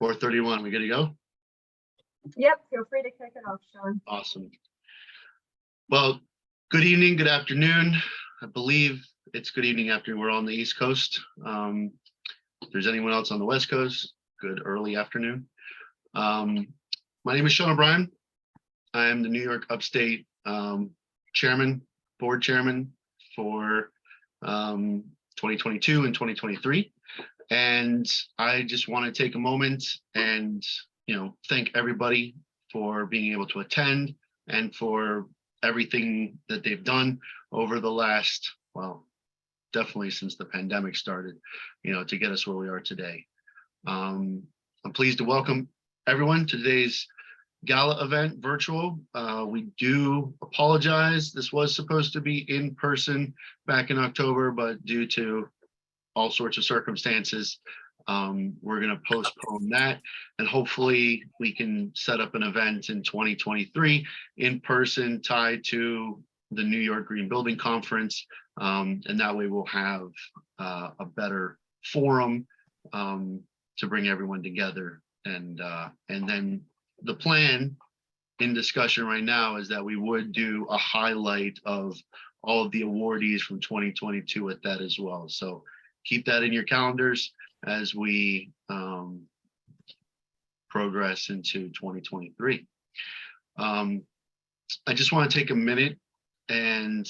4:31, we good to go? Yep, feel free to kick it off, Sean. Awesome. Well, good evening, good afternoon. I believe it's good evening afternoon. We're on the East Coast. If there's anyone else on the West Coast, good early afternoon. My name is Sean O'Brien. I am the New York Upstate board chairman for 2022 and 2023. And I just want to take a moment and, thank everybody for being able to attend and for everything that they've done over the last, well, definitely since the pandemic started, to get us where we are today. I'm pleased to welcome everyone to today's Gala event, virtual. We do apologize. This was supposed to be in person back in October, but due to all sorts of circumstances, we're going to postpone that, and hopefully we can set up an event in 2023 in person tied to the New York Green Building Conference, and that way we'll have a better forum to bring everyone together. And then the plan in discussion right now is that we would do a highlight of all of the awardees from 2022 at that as well. So keep that in your calendars as we progress into 2023. I just want to take a minute and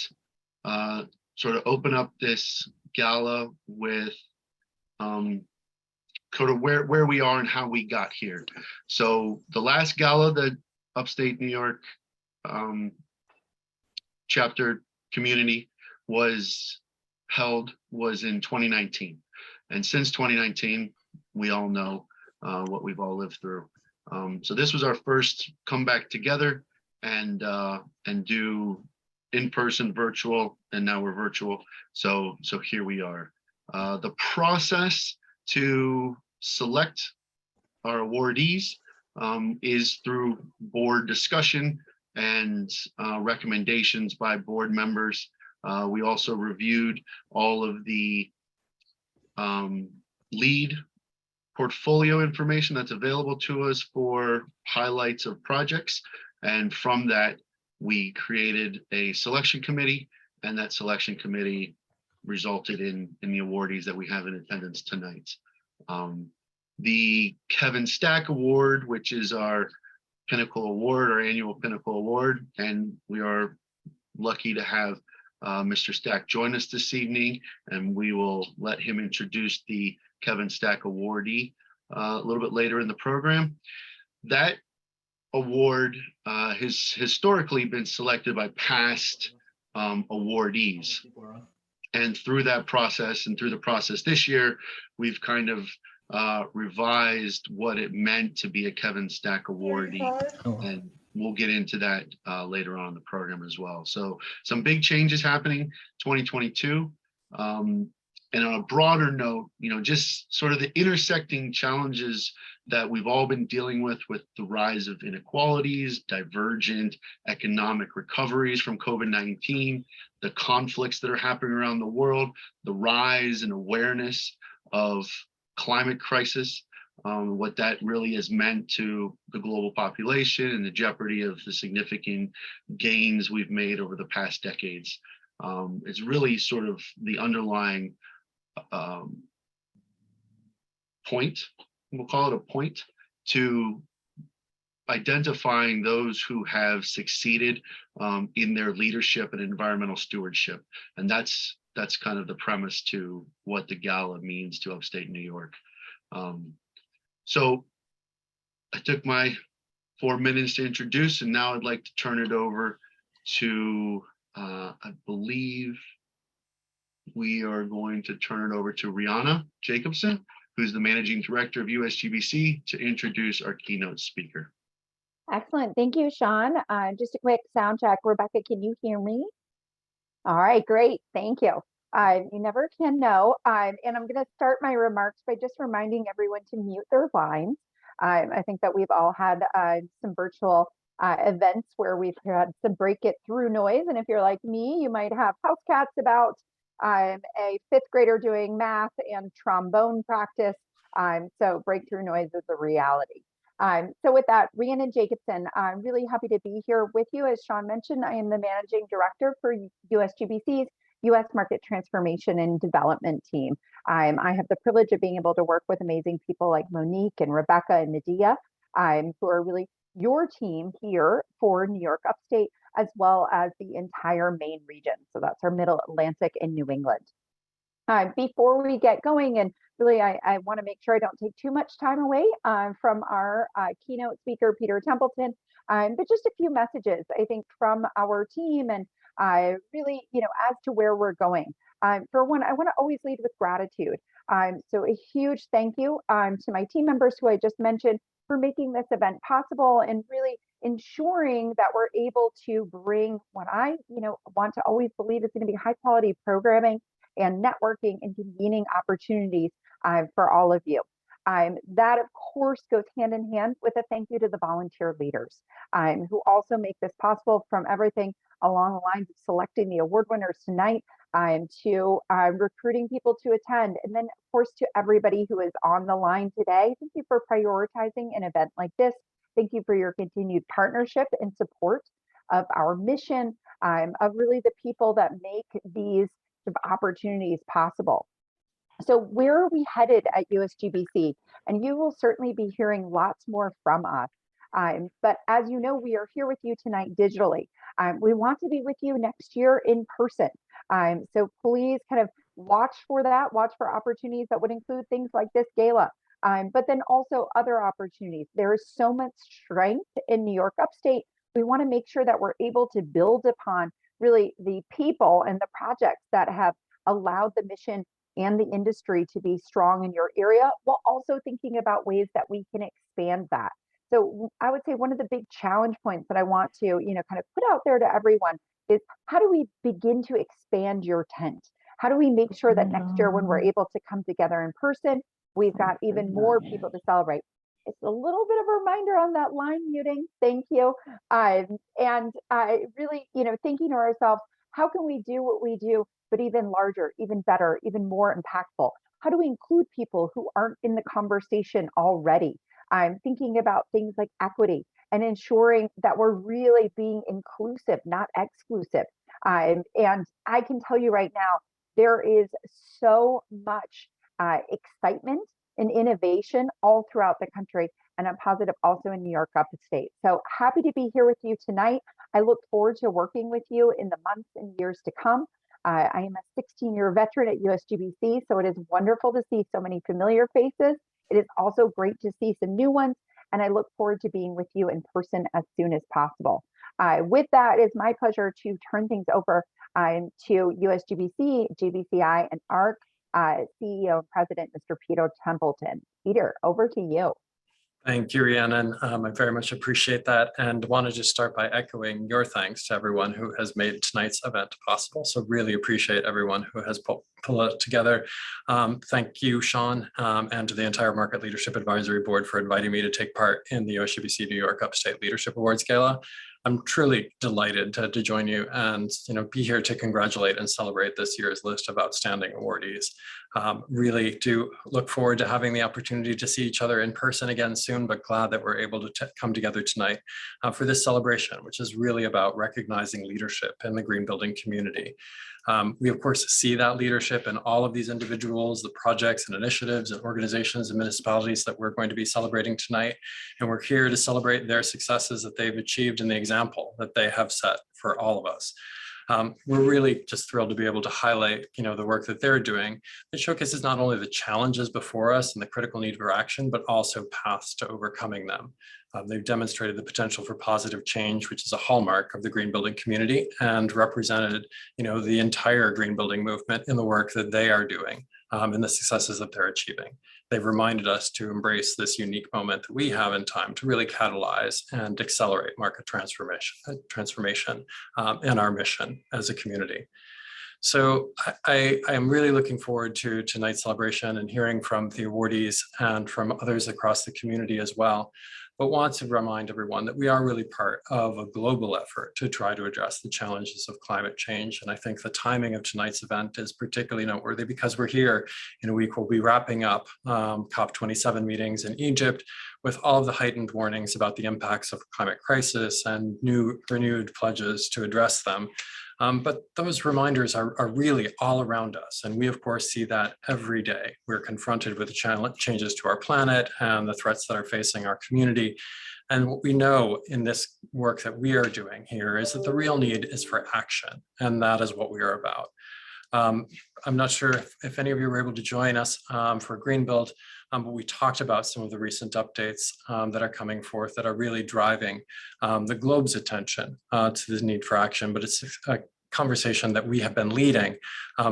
sort of open up this gala with sort of where we are and how we got here. So the last gala that Upstate New York chapter community was held was in 2019. And since 2019, we all know what we've all lived through. So this was our first come back together and do in-person, virtual, and now we're virtual. So here we are. The process to select our awardees is through board discussion and recommendations by board members. We also reviewed all of the lead portfolio information that's available to us for highlights of projects. And from that, we created a selection committee, and that selection committee resulted in the awardees that we have in attendance tonight. The Kevin Stack Award, which is our Pinnacle Award, our annual Pinnacle Award, and we are lucky to have Mr. Stack join us this evening, and we will let him introduce the Kevin Stack awardee a little bit later in the program. That award has historically been selected by past awardees. And through that process and through the process this year, we've kind of revised what it meant to be a Kevin Stack awardee. And we'll get into that later on in the program as well. So some big changes happening 2022. And on a broader note, just sort of the intersecting challenges that we've all been dealing with the rise of inequalities, divergent economic recoveries from COVID-19, the conflicts that are happening around the world, the rise in awareness of climate crisis, what that really has meant to the global population and the jeopardy of the significant gains we've made over the past decades. It's really sort of the underlying point, we'll call it a point, to identifying those who have succeeded in their leadership and environmental stewardship. And that's kind of the premise to what the gala means to Upstate New York. So I took my 4 minutes to introduce, and now I'd like to turn it over to, I believe we are going to turn it over to Rihanna Jacobson, who's the Managing Director of USGBC, to introduce our keynote speaker. Excellent. Thank you, Sean. Just a quick sound check. Rebecca, can you hear me? All right, great. Thank you. You never can know. And I'm going to start my remarks by just reminding everyone to mute their lines. I think that we've all had some virtual events where we've had some break it through noise. And if you're like me, you might have house cats about, a fifth grader doing math and trombone practice, So breakthrough noise is a reality. So with that, Rhiannon Jacobson, I'm really happy to be here with you. As Sean mentioned, I am the Managing Director for USGBC's U.S. Market Transformation and Development team. I have the privilege of being able to work with amazing people like Monique and Rebecca and Nadia, who are really your team here for New York Upstate, as well as the entire Maine region. So that's our Middle Atlantic and New England. Before we get going, and really I want to make sure I don't take too much time away from our keynote speaker, Peter Templeton, but just a few messages, I think, from our team and really, as to where we're going. For one, I want to always lead with gratitude. So a huge thank you to my team members who I just mentioned for making this event possible and really ensuring that we're able to bring what I, want to always believe is going to be high quality programming and networking and convening opportunities for all of you. That, of course, goes hand in hand with a thank you to the volunteer leaders who also make this possible, from everything along the lines of selecting the award winners tonight to recruiting people to attend. And then, of course, to everybody who is on the line today, thank you for prioritizing an event like this. Thank you for your continued partnership and support of our mission, of really the people that make these opportunities possible. So where are we headed at USGBC? And you will certainly be hearing lots more from us. But as you know, we are here with you tonight digitally. We want to be with you next year in person. So please kind of watch for that, watch for opportunities that would include things like this gala, but then also other opportunities. There is so much strength in New York Upstate. We want to make sure that we're able to build upon really the people and the projects that have allowed the mission and the industry to be strong in your area, while also thinking about ways that we can expand that. So I would say one of the big challenge points that I want to, kind of put out there to everyone is, how do we begin to expand your tent? How do we make sure that next year, when we're able to come together in person, we've got even more people to celebrate? It's a little bit of a reminder on that line muting. Thank you. And really, thinking to ourselves, how can we do what we do, but even larger, even better, even more impactful? How do we include people who aren't in the conversation already? I'm thinking about things like equity and ensuring that we're really being inclusive, not exclusive. And I can tell you right now, there is so much excitement and innovation all throughout the country, and I'm positive also in New York Upstate. So happy to be here with you tonight. I look forward to working with you in the months and years to come. I am a 16-year veteran at USGBC, so it is wonderful to see so many familiar faces. It is also great to see some new ones, and I look forward to being with you in person as soon as possible. With that, it's my pleasure to turn things over to USGBC, GBCI, and ARC CEO and President, Mr. Peter Templeton. Peter, over to you. Thank you, Rhiannon. I very much appreciate that, and want to just start by echoing your thanks to everyone who has made tonight's event possible. So really appreciate everyone who has pulled it together. Thank you, Sean, and to the entire Market Leadership Advisory Board for inviting me to take part in the USGBC New York Upstate Leadership Awards Gala. I'm truly delighted to join you and be here to congratulate and celebrate this year's list of outstanding awardees. Really do look forward to having the opportunity to see each other in person again soon, but glad that we're able to come together tonight for this celebration, which is really about recognizing leadership in the green building community. We, of course, see that leadership in all of these individuals, the projects and initiatives and organizations and municipalities that we're going to be celebrating tonight. And we're here to celebrate their successes that they've achieved and the example that they have set for all of us. We're really just thrilled to be able to highlight, the work that they're doing. It showcases not only the challenges before us and the critical need for action, but also paths to overcoming them. They've demonstrated the potential for positive change, which is a hallmark of the green building community, and represented, the entire green building movement in the work that they are doing and the successes that they're achieving. They've reminded us to embrace this unique moment that we have in time to really catalyze and accelerate market transformation in our mission as a community. So I am really looking forward to tonight's celebration and hearing from the awardees and from others across the community as well. but want to remind everyone that we are really part of a global effort to try to address the challenges of climate change. And I think the timing of tonight's event is particularly noteworthy because we're here in a week we'll be wrapping up COP27 meetings in Egypt with all of the heightened warnings about the impacts of climate crisis and renewed pledges to address them. But those reminders are really all around us. And we, of course, see that every day. We're confronted with the changes to our planet and the threats that are facing our community. And what we know in this work that we are doing here is that the real need is for action. And that is what we are about. I'm not sure if any of you were able to join us for Greenbuild, but we talked about some of the recent updates that are coming forth that are really driving the globe's attention to the need for action. But it's a conversation that we have been leading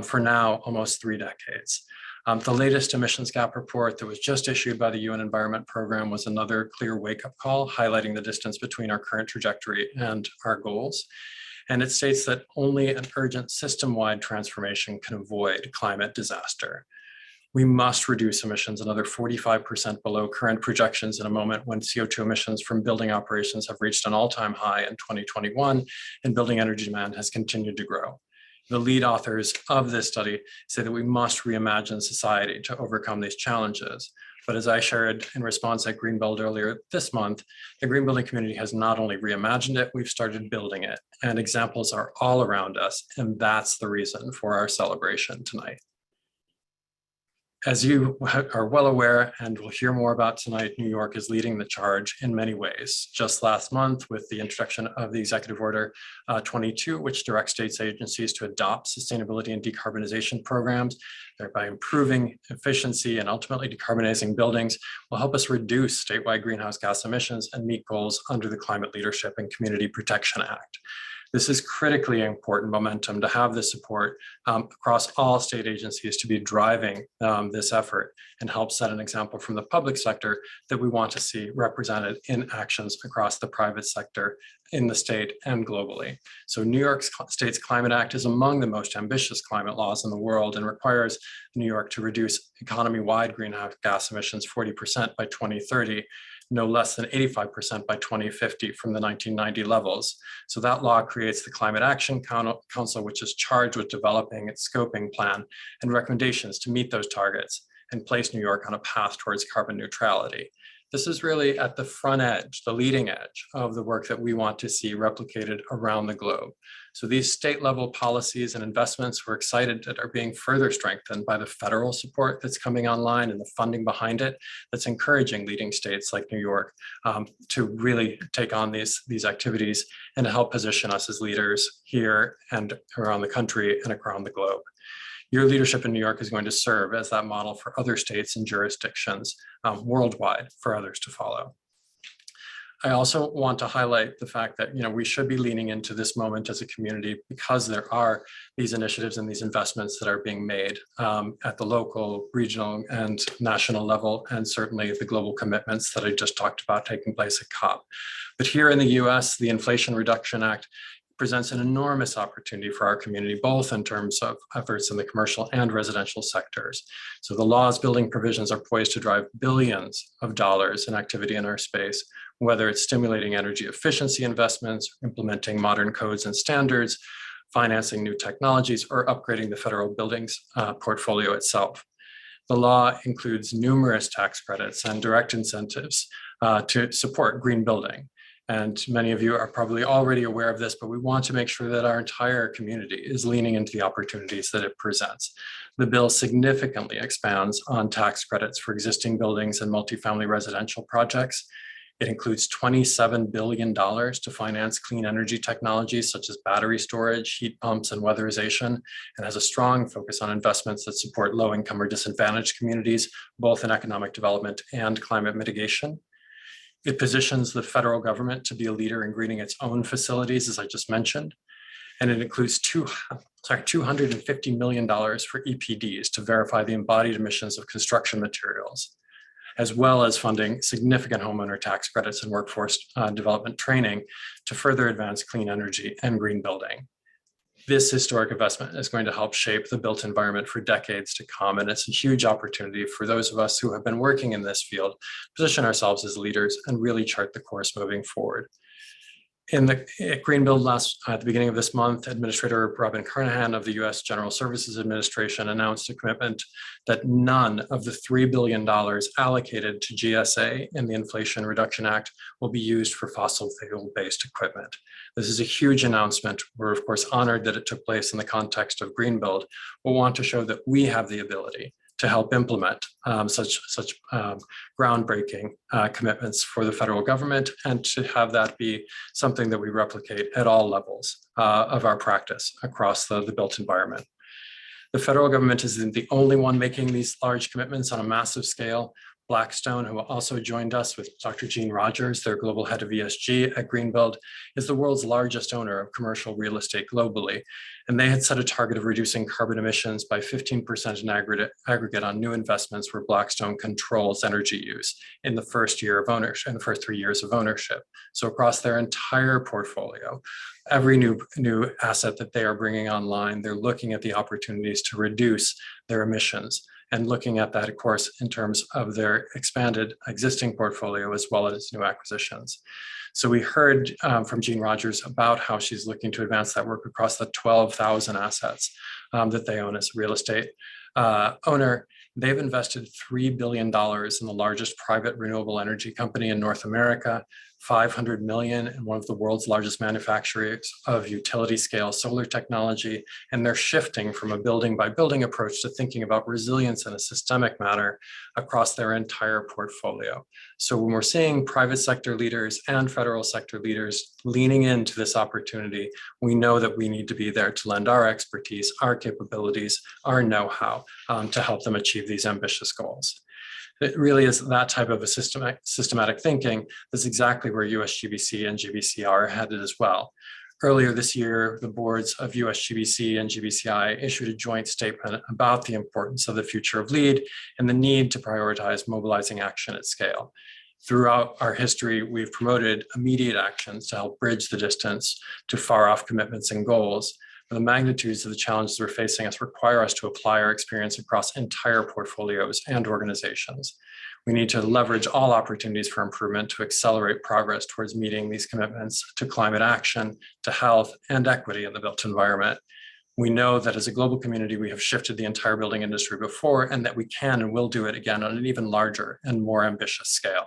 for now almost 3 decades. The latest emissions gap report that was just issued by the UN Environment Program was another clear wake-up call, highlighting the distance between our current trajectory and our goals. And it states that only an urgent system-wide transformation can avoid climate disaster. We must reduce emissions another 45% below current projections in a moment when CO2 emissions from building operations have reached an all-time high in 2021 and building energy demand has continued to grow. The lead authors of this study say that we must reimagine society to overcome these challenges. But as I shared in response at Greenbuild earlier this month, the green building community has not only reimagined it, we've started building it. And examples are all around us. And that's the reason for our celebration tonight. As you are well aware, and we'll hear more about tonight, New York is leading the charge in many ways. Just last month, with the introduction of the Executive Order 22, which directs states agencies to adopt sustainability and decarbonization programs, thereby improving efficiency and ultimately decarbonizing buildings, will help us reduce statewide greenhouse gas emissions and meet goals under the Climate Leadership and Community Protection Act. This is critically important momentum to have the support across all state agencies to be driving this effort and help set an example from the public sector that we want to see represented in actions across the private sector in the state and globally. So New York State's Climate Act is among the most ambitious climate laws in the world and requires New York to reduce economy-wide greenhouse gas emissions 40% by 2030, no less than 85% by 2050 from the 1990 levels. So that law creates the Climate Action Council, which is charged with developing its scoping plan and recommendations to meet those targets and place New York on a path towards carbon neutrality. This is really at the front edge, the leading edge of the work that we want to see replicated around the globe. So these state level policies and investments, we're excited that are being further strengthened by the federal support that's coming online and the funding behind it that's encouraging leading states like New York to really take on these activities and to help position us as leaders here and around the country and around the globe. Your leadership in New York is going to serve as that model for other states and jurisdictions worldwide for others to follow. I also want to highlight the fact that we should be leaning into this moment as a community because there are these initiatives and these investments that are being made at the local, regional, and national level, and certainly the global commitments that I just talked about taking place at COP. But here in the US, the Inflation Reduction Act presents an enormous opportunity for our community, both in terms of efforts in the commercial and residential sectors. So the law's building provisions are poised to drive billions of dollars in activity in our space, whether it's stimulating energy efficiency investments, implementing modern codes and standards, financing new technologies, or upgrading the federal buildings portfolio itself. The law includes numerous tax credits and direct incentives to support green building. And many of you are probably already aware of this, but we want to make sure that our entire community is leaning into the opportunities that it presents. The bill significantly expands on tax credits for existing buildings and multifamily residential projects. It includes $27 billion to finance clean energy technologies such as battery storage, heat pumps, and weatherization, and has a strong focus on investments that support low-income or disadvantaged communities, both in economic development and climate mitigation. It positions the federal government to be a leader in greening its own facilities, as I just mentioned. And it includes $250 million for EPDs to verify the embodied emissions of construction materials, as well as funding significant homeowner tax credits and workforce development training to further advance clean energy and green building. This historic investment is going to help shape the built environment for decades to come. And it's a huge opportunity for those of us who have been working in this field, position ourselves as leaders and really chart the course moving forward. At Greenbuild at the beginning of this month, Administrator Robin Carnahan of the U.S. General Services Administration announced a commitment that none of the $3 billion allocated to GSA in the Inflation Reduction Act will be used for fossil fuel-based equipment. This is a huge announcement. We're of course honored that it took place in the context of Greenbuild. We'll want to show that we have the ability to help implement such groundbreaking commitments for the federal government, and to have that be something that we replicate at all levels of our practice across the built environment. The federal government isn't the only one making these large commitments on a massive scale. Blackstone, who also joined us with Dr. Jean Rogers, their global head of ESG at Greenbuild, is the world's largest owner of commercial real estate globally. And they had set a target of reducing carbon emissions by 15% in aggregate on new investments where Blackstone controls energy use in the first year of ownership, in the first 3 years of ownership. So across their entire portfolio, every new asset that they are bringing online, they're looking at the opportunities to reduce their emissions, and looking at that, of course, in terms of their expanded existing portfolio as well as new acquisitions. So we heard from Jean Rogers about how she's looking to advance that work across the 12,000 assets that they own as a real estate owner. They've invested $3 billion in the largest private renewable energy company in North America, $500 million in one of the world's largest manufacturers of utility scale solar technology. And they're shifting from a building by building approach to thinking about resilience in a systemic manner across their entire portfolio. So when we're seeing private sector leaders and federal sector leaders leaning into this opportunity, we know that we need to be there to lend our expertise, our capabilities, our know-how to help them achieve these ambitious goals. It really is that type of a systematic thinking that's exactly where USGBC and GBCI are headed as well. Earlier this year, the boards of USGBC and GBCI issued a joint statement about the importance of the future of LEED and the need to prioritize mobilizing action at scale. Throughout our history, we've promoted immediate actions to help bridge the distance to far off commitments and goals. The magnitudes of the challenges we're facing require us to apply our experience across entire portfolios and organizations. We need to leverage all opportunities for improvement to accelerate progress towards meeting these commitments to climate action, to health, and equity in the built environment. We know that as a global community, we have shifted the entire building industry before, and that we can and will do it again on an even larger and more ambitious scale.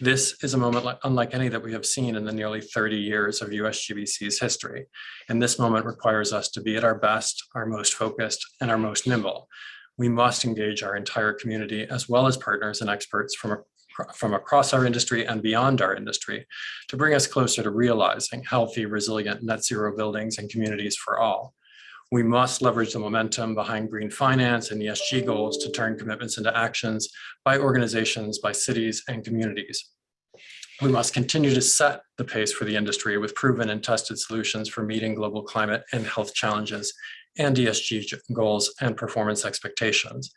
This is a moment unlike any that we have seen in the nearly 30 years of USGBC's history. And this moment requires us to be at our best, our most focused, and our most nimble. We must engage our entire community as well as partners and experts from across our industry and beyond our industry to bring us closer to realizing healthy, resilient, net zero buildings and communities for all. We must leverage the momentum behind green finance and ESG goals to turn commitments into actions by organizations, by cities, and communities. We must continue to set the pace for the industry with proven and tested solutions for meeting global climate and health challenges and ESG goals and performance expectations.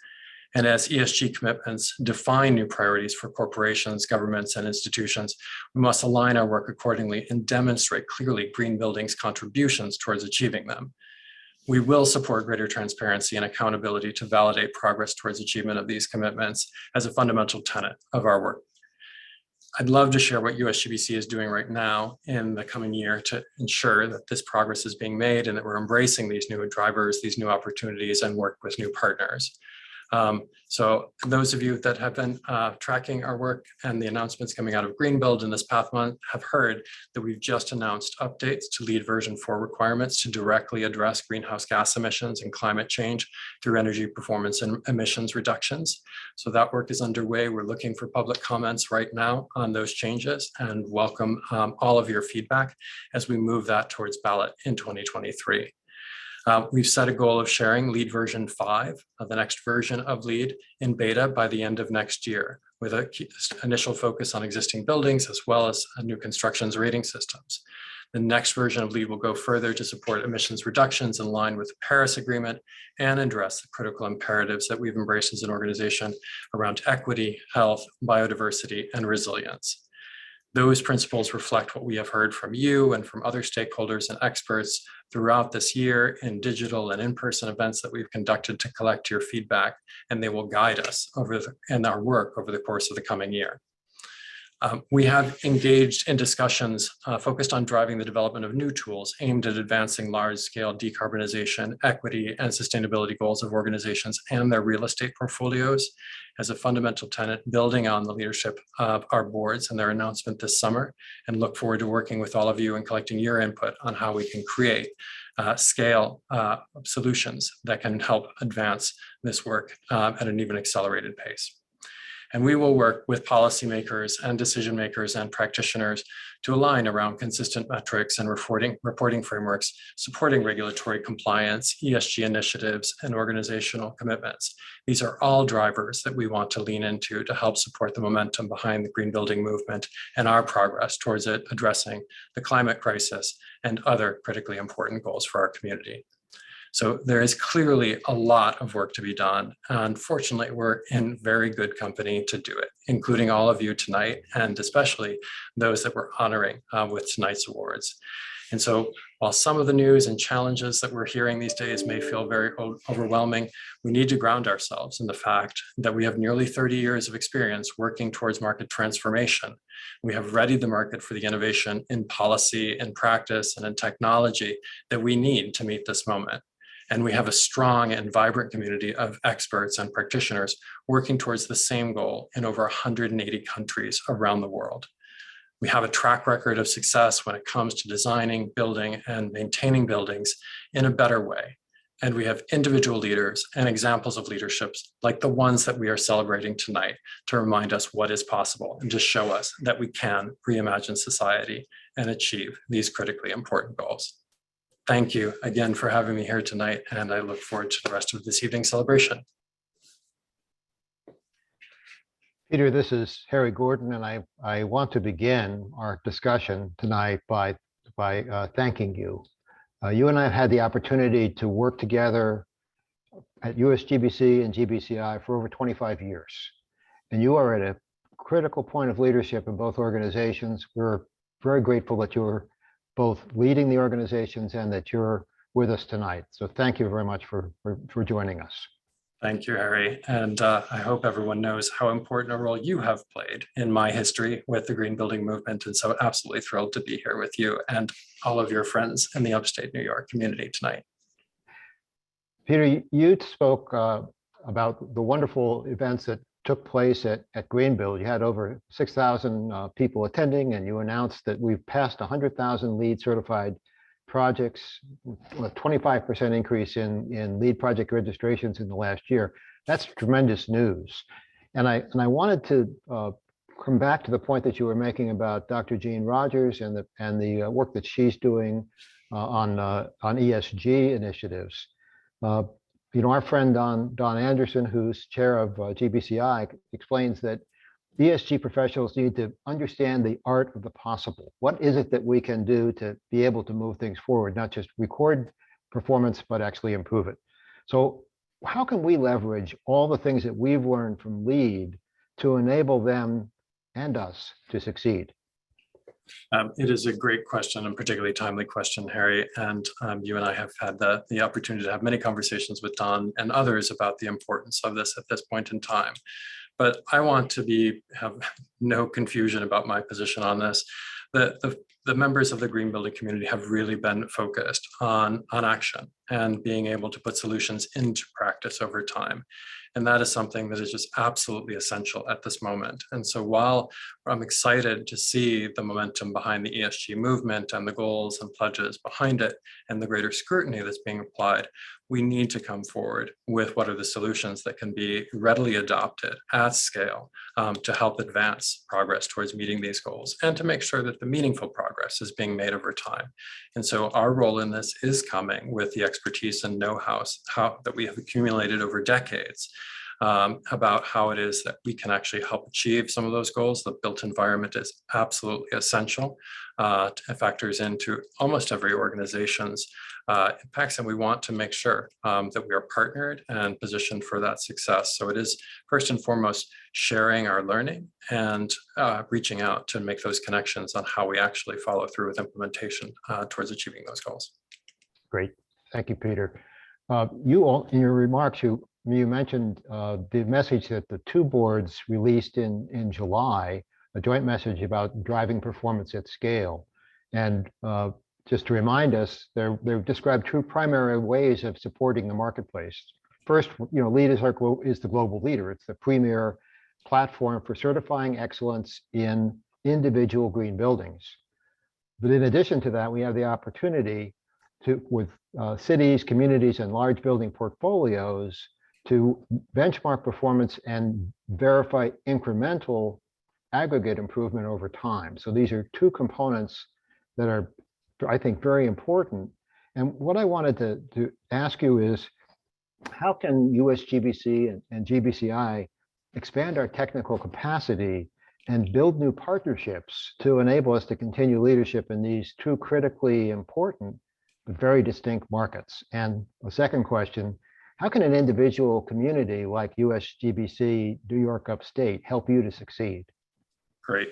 And as ESG commitments define new priorities for corporations, governments, and institutions, we must align our work accordingly and demonstrate clearly green buildings' contributions towards achieving them. We will support greater transparency and accountability to validate progress towards achievement of these commitments as a fundamental tenet of our work. I'd love to share what USGBC is doing right now in the coming year to ensure that this progress is being made and that we're embracing these new drivers, these new opportunities, and work with new partners. So those of you that have been tracking our work and the announcements coming out of Greenbuild in this past month have heard that we've just announced updates to LEED version 4 requirements to directly address greenhouse gas emissions and climate change through energy performance and emissions reductions. So that work is underway. We're looking for public comments right now on those changes and welcome all of your feedback as we move that towards ballot in 2023. We've set a goal of sharing LEED version 5, the next version of LEED, in beta by the end of next year, with an initial focus on existing buildings as well as new constructions rating systems. The next version of LEED will go further to support emissions reductions in line with the Paris Agreement and address the critical imperatives that we've embraced as an organization around equity, health, biodiversity, and resilience. Those principles reflect what we have heard from you and from other stakeholders and experts throughout this year in digital and in-person events that we've conducted to collect your feedback, and they will guide us in our work over the course of the coming year. We have engaged in discussions focused on driving the development of new tools aimed at advancing large-scale decarbonization, equity, and sustainability goals of organizations and their real estate portfolios as a fundamental tenet, building on the leadership of our boards and their announcement this summer, and look forward to working with all of you and collecting your input on how we can create scale solutions that can help advance this work at an even accelerated pace. And we will work with policymakers and decision makers and practitioners to align around consistent metrics and reporting frameworks, supporting regulatory compliance, ESG initiatives, and organizational commitments. These are all drivers that we want to lean into to help support the momentum behind the green building movement and our progress towards it addressing the climate crisis and other critically important goals for our community. So there is clearly a lot of work to be done. And fortunately, we're in very good company to do it, including all of you tonight, and especially those that we're honoring with tonight's awards. And so while some of the news and challenges that we're hearing these days may feel very overwhelming, we need to ground ourselves in the fact that we have nearly 30 years of experience working towards market transformation. We have readied the market for the innovation in policy, in practice, and in technology that we need to meet this moment. And we have a strong and vibrant community of experts and practitioners working towards the same goal in over 180 countries around the world. We have a track record of success when it comes to designing, building, and maintaining buildings in a better way. And we have individual leaders and examples of leaderships like the ones that we are celebrating tonight to remind us what is possible and to show us that we can reimagine society and achieve these critically important goals. Thank you again for having me here tonight, and I look forward to the rest of this evening's celebration. Peter, this is Harry Gordon, and I want to begin our discussion tonight by thanking you. You and I have had the opportunity to work together at USGBC and GBCI for over 25 years, and you are at a critical point of leadership in both organizations. We're very grateful that you're both leading the organizations and that you're with us tonight. So thank you very much for joining us. Thank you, Harry. And I hope everyone knows how important a role you have played in my history with the green building movement. And so absolutely thrilled to be here with you and all of your friends in the upstate New York community tonight. Peter, you spoke about the wonderful events that took place at Greenbuild. You had over 6,000 people attending, and you announced that we've passed 100,000 LEED certified projects, a 25% increase in LEED project registrations in the last year. That's tremendous news. And I wanted to come back to the point that you were making about Dr. Jean Rogers and the work that she's doing on ESG initiatives. Our friend Don Anderson, who's chair of GBCI, explains that ESG professionals need to understand the art of the possible. What is it that we can do to be able to move things forward, not just record performance, but actually improve it? So how can we leverage all the things that we've learned from LEED to enable them and us to succeed? It is a great question, and particularly timely question, Harry. And you and I have had the opportunity to have many conversations with Don and others about the importance of this at this point in time. But I want to have no confusion about my position on this. The members of the green building community have really been focused on action and being able to put solutions into practice over time. And that is something that is just absolutely essential at this moment. And so while I'm excited to see the momentum behind the ESG movement and the goals and pledges behind it and the greater scrutiny that's being applied, we need to come forward with what are the solutions that can be readily adopted at scale to help advance progress towards meeting these goals and to make sure that the meaningful progress is being made over time. And so our role in this is coming with the expertise and know-how that we have accumulated over decades about how it is that we can actually help achieve some of those goals. The built environment is absolutely essential. It factors into almost every organization's impacts, and we want to make sure that we are partnered and positioned for that success. So it is first and foremost sharing our learning and reaching out to make those connections on how we actually follow through with implementation towards achieving those goals. Great. Thank you, Peter. You all, in your remarks, you mentioned the message that the two boards released in July, a joint message about driving performance at scale. And just to remind us, they've described two primary ways of supporting the marketplace. First, LEED is the global leader. It's the premier platform for certifying excellence in individual green buildings. But in addition to that, we have the opportunity with cities, communities, and large building portfolios to benchmark performance and verify incremental aggregate improvement over time. So these are two components that are, I think, very important. And what I wanted to ask you is, how can USGBC and GBCI expand our technical capacity and build new partnerships to enable us to continue leadership in these two critically important but very distinct markets? And a second question, how can an individual community like USGBC, New York Upstate, help you to succeed? Great.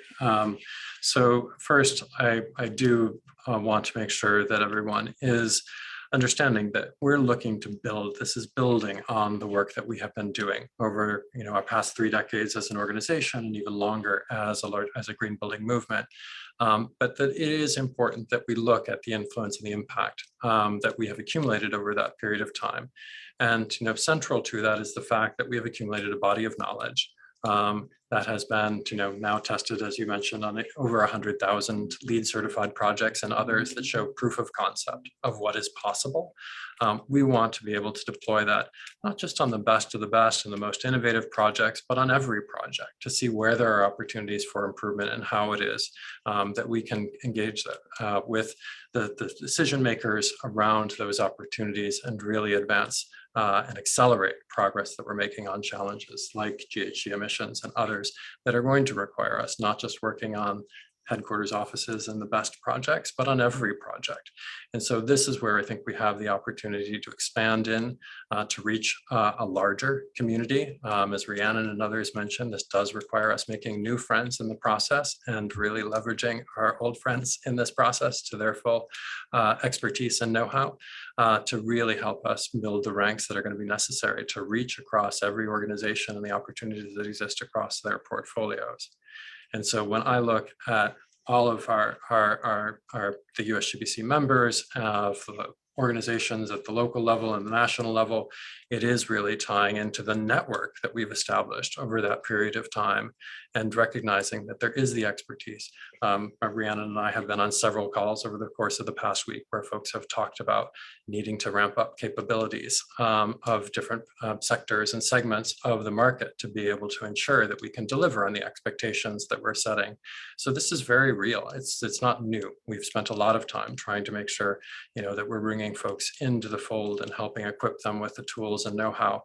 So first, I do want to make sure that everyone is understanding that we're looking to build, this is building on the work that we have been doing over our past 3 decades as an organization, and even longer as a green building movement. But that it is important that we look at the influence and the impact that we have accumulated over that period of time. And central to that is the fact that we have accumulated a body of knowledge that has been now tested, as you mentioned, on over 100,000 LEED certified projects and others that show proof of concept of what is possible. We want to be able to deploy that not just on the best of the best and the most innovative projects, but on every project to see where there are opportunities for improvement and how it is that we can engage with the decision makers around those opportunities and really advance and accelerate progress that we're making on challenges like GHG emissions and others that are going to require us not just working on headquarters offices and the best projects, but on every project. And so this is where I think we have the opportunity to expand in to reach a larger community. As Rhiannon and others mentioned, this does require us making new friends in the process and really leveraging our old friends in this process to their full expertise and know-how to really help us build the ranks that are going to be necessary to reach across every organization and the opportunities that exist across their portfolios. And so when I look at all of the USGBC members, the organizations at the local level and the national level, it is really tying into the network that we've established over that period of time and recognizing that there is the expertise. Rhiannon and I have been on several calls over the course of the past week where folks have talked about needing to ramp up capabilities of different sectors and segments of the market to be able to ensure that we can deliver on the expectations that we're setting. So this is very real. It's not new. We've spent a lot of time trying to make sure that we're bringing folks into the fold and helping equip them with the tools and know-how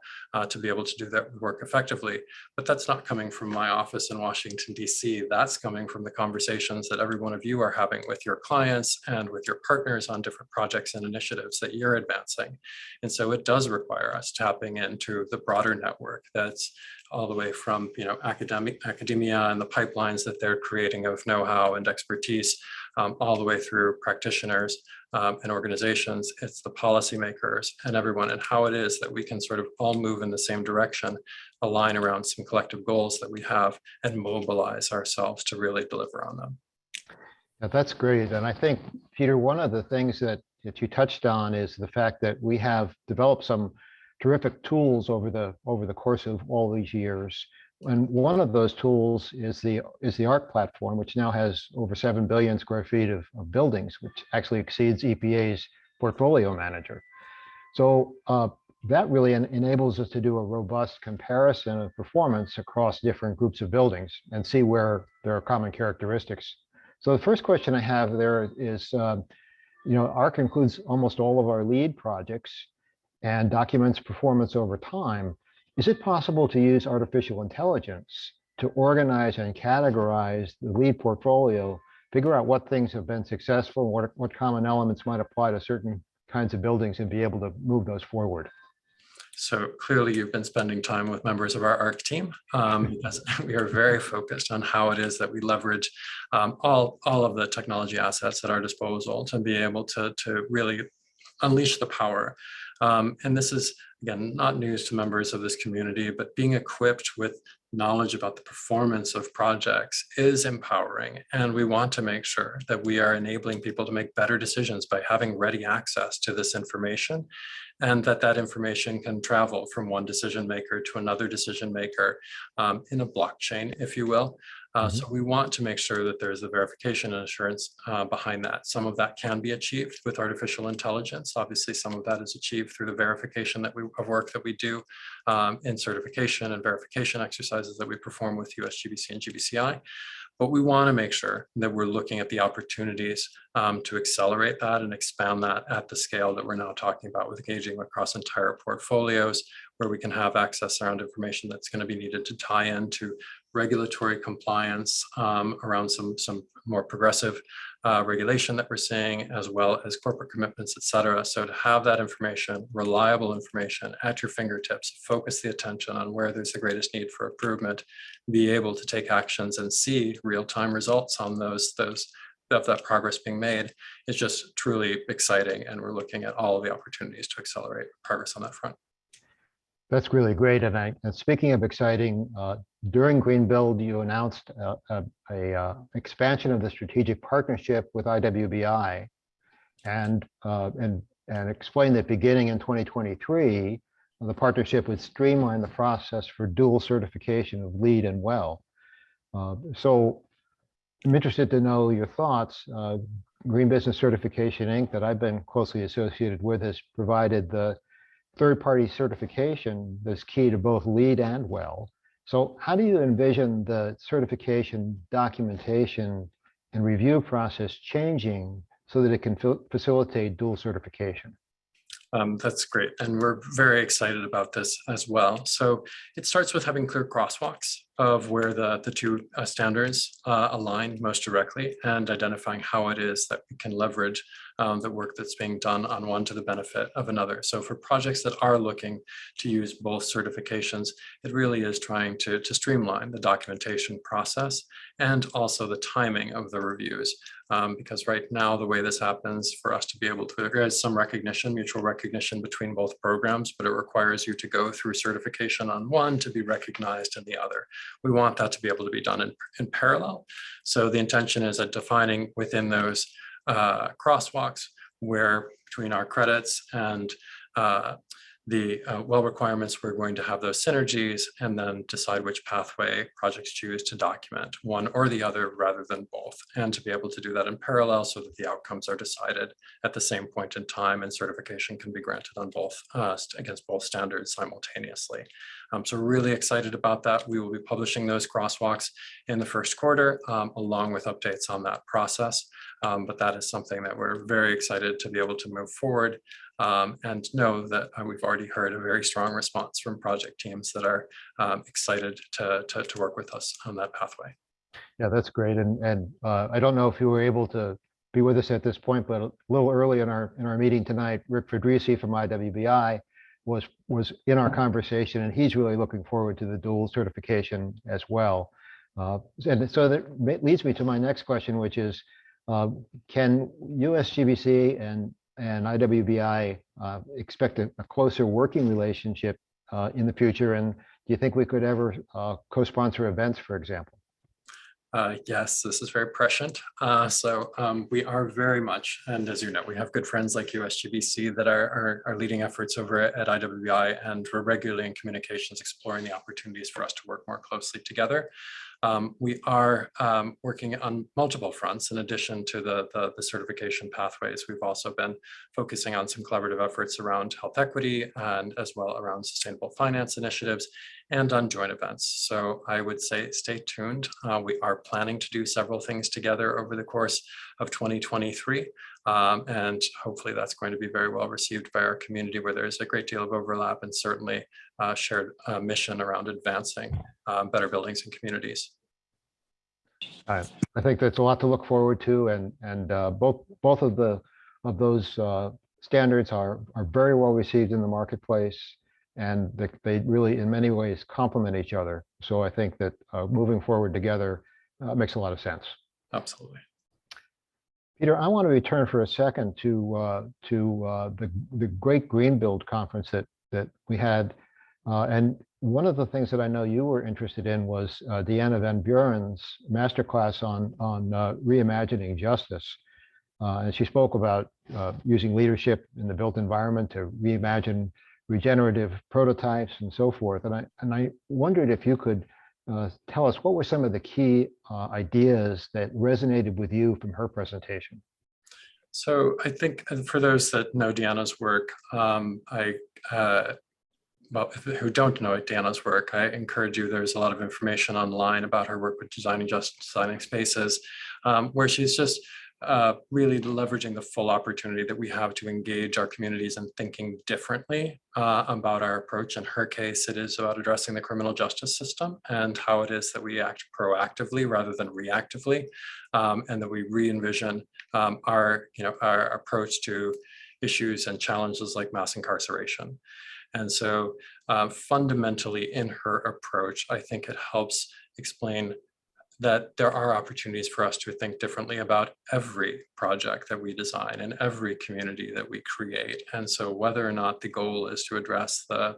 to be able to do that work effectively. But that's not coming from my office in Washington, D.C. That's coming from the conversations that every one of you are having with your clients and with your partners on different projects and initiatives that you're advancing. And so it does require us tapping into the broader network that's all the way from academia and the pipelines that they're creating of know-how and expertise, all the way through practitioners and organizations. It's the policymakers and everyone, and how it is that we can sort of all move in the same direction, align around some collective goals that we have, and mobilize ourselves to really deliver on them. Now, that's great. And I think, Peter, one of the things that you touched on is the fact that we have developed some terrific tools over the course of all these years. And one of those tools is the ARC platform, which now has over 7 billion square feet of buildings, which actually exceeds EPA's portfolio manager. So that really enables us to do a robust comparison of performance across different groups of buildings and see where there are common characteristics. So the first question I have there is, ARC includes almost all of our LEED projects and documents performance over time. Is it possible to use artificial intelligence to organize and categorize the LEED portfolio, figure out what things have been successful, what common elements might apply to certain kinds of buildings, and be able to move those forward? So clearly you've been spending time with members of our ARC team because we are very focused on how it is that we leverage all of the technology assets at our disposal to be able to really unleash the power. And this is, again, not news to members of this community, but being equipped with knowledge about the performance of projects is empowering. And we want to make sure that we are enabling people to make better decisions by having ready access to this information, and that information can travel from one decision maker to another decision maker in a blockchain, if you will. So we want to make sure that there's a verification and assurance behind that. Some of that can be achieved with artificial intelligence. Obviously, some of that is achieved through the verification of work that we do in certification and verification exercises that we perform with USGBC and GBCI. But we want to make sure that we're looking at the opportunities to accelerate that and expand that at the scale that we're now talking about, with engaging across entire portfolios, where we can have access around information that's going to be needed to tie into regulatory compliance around some more progressive regulation that we're seeing, as well as corporate commitments, et cetera. So to have that information, reliable information at your fingertips, focus the attention on where there's the greatest need for improvement, be able to take actions and see real-time results on that progress being made is just truly exciting. And we're looking at all of the opportunities to accelerate progress on that front. That's really great. And speaking of exciting, during Green Build, you announced a expansion of the strategic partnership with IWBI, and explained that beginning in 2023, the partnership would streamline the process for dual certification of LEED and WELL. So I'm interested to know your thoughts. Green Business Certification, Inc., that I've been closely associated with, has provided the third-party certification that's key to both LEED and WELL. So how do you envision the certification documentation and review process changing so that it can facilitate dual certification? That's great. And we're very excited about this as well. So it starts with having clear crosswalks of where the two standards align most directly, and identifying how it is that we can leverage the work that's being done on one to the benefit of another. So for projects that are looking to use both certifications, it really is trying to streamline the documentation process and also the timing of the reviews. Because right now, the way this happens, for us to be able to, there is some recognition, mutual recognition between both programs, but it requires you to go through certification on one to be recognized in the other. We want that to be able to be done in parallel. So the intention is at defining within those crosswalks where between our credits and the well requirements, we're going to have those synergies, and then decide which pathway projects choose to document, one or the other rather than both, and to be able to do that in parallel so that the outcomes are decided at the same point in time, and certification can be granted on both against both standards simultaneously. So we're really excited about that. We will be publishing those crosswalks in the first quarter, along with updates on that process. But that is something that we're very excited to be able to move forward, and know that we've already heard a very strong response from project teams that are excited to work with us on that pathway. Yeah, that's great. And I don't know if you were able to be with us at this point, but a little early in our meeting tonight, Rick Fedrisi from IWBI was in our conversation, and he's really looking forward to the dual certification as well. And so that leads me to my next question, which is, can USGBC and IWBI expect a closer working relationship in the future? And do you think we could ever co-sponsor events, for example? Yes, this is very prescient. So we are very much, and as you know, we have good friends like USGBC that are leading efforts over at IWBI, and we're regularly in communications exploring the opportunities for us to work more closely together. We are working on multiple fronts in addition to the certification pathways. We've also been focusing on some collaborative efforts around health equity, and as well around sustainable finance initiatives. and on joint events. So I would say stay tuned. We are planning to do several things together over the course of 2023. And hopefully that's going to be very well received by our community, where there's a great deal of overlap and certainly shared mission around advancing better buildings and communities. I think that's a lot to look forward to, and both of those standards are very well received in the marketplace, and they really in many ways complement each other. So I think that moving forward together makes a lot of sense. Absolutely. Peter, I want to return for a second to the Great Green Build conference that we had, and one of the things that I know you were interested in was Deanna Van Buren's masterclass on reimagining justice, and she spoke about using leadership in the built environment to reimagine regenerative prototypes and so forth. And I wondered if you could tell us what were some of the key ideas that resonated with you from her presentation. So I think for those that know Deanna's work, well, who don't know Deanna's work, I encourage you. There's a lot of information online about her work with designing spaces, where she's just really leveraging the full opportunity that we have to engage our communities and thinking differently about our approach. In her case, it is about addressing the criminal justice system and how it is that we act proactively rather than reactively, and that we re-envision our approach to issues and challenges like mass incarceration. And so fundamentally in her approach, I think it helps explain that there are opportunities for us to think differently about every project that we design and every community that we create. And so whether or not the goal is to address the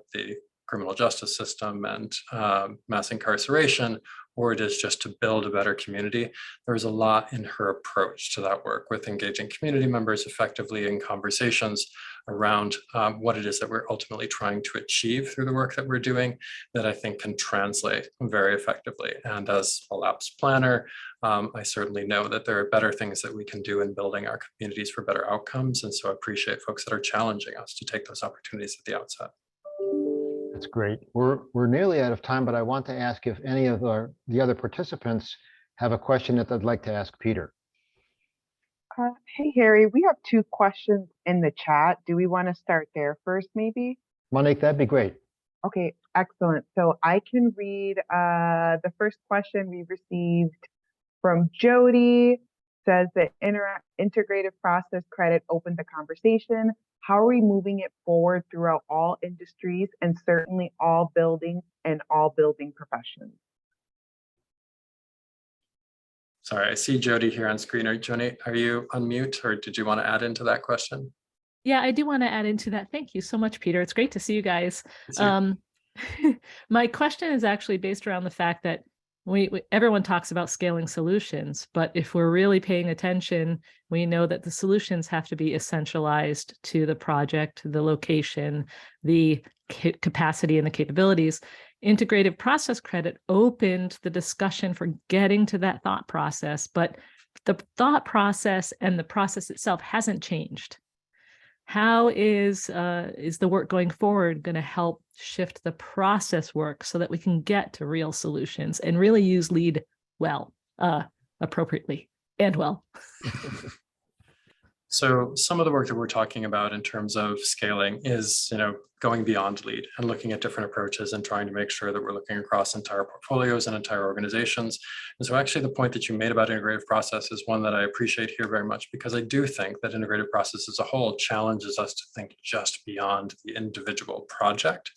criminal justice system and mass incarceration, or it is just to build a better community, there's a lot in her approach to that work with engaging community members effectively in conversations around what it is that we're ultimately trying to achieve through the work that we're doing that I think can translate very effectively. And as a LAPS planner, I certainly know that there are better things that we can do in building our communities for better outcomes. And so I appreciate folks that are challenging us to take those opportunities at the outset. That's great. We're nearly out of time, but I want to ask if any of the other participants have a question that they'd like to ask Peter. Hey, Harry, we have 2 questions in the chat. Do we want to start there first, maybe? Monique, that'd be great. Okay, excellent. So I can read the first question we received from Jody. Says that integrative process credit opened the conversation. How are we moving it forward throughout all industries and certainly all building and all building professions? Sorry, I see Jody here on screen. Jody, are you on mute, or did you want to add into that question? Yeah, I do want to add into that. Thank you so much, Peter. It's great to see you guys. My question is actually based around the fact that everyone talks about scaling solutions, but if we're really paying attention, we know that the solutions have to be essentialized to the project, the location, the capacity and the capabilities. Integrative process credit opened the discussion for getting to that thought process, but the thought process and the process itself hasn't changed. How is the work going forward going to help shift the process work so that we can get to real solutions and really use LEED well, appropriately and well? So some of the work that we're talking about in terms of scaling is, going beyond LEED and looking at different approaches and trying to make sure that we're looking across entire portfolios and entire organizations. And so actually the point that you made about integrative process is one that I appreciate here very much, because I do think that integrative process as a whole challenges us to think just beyond the individual project.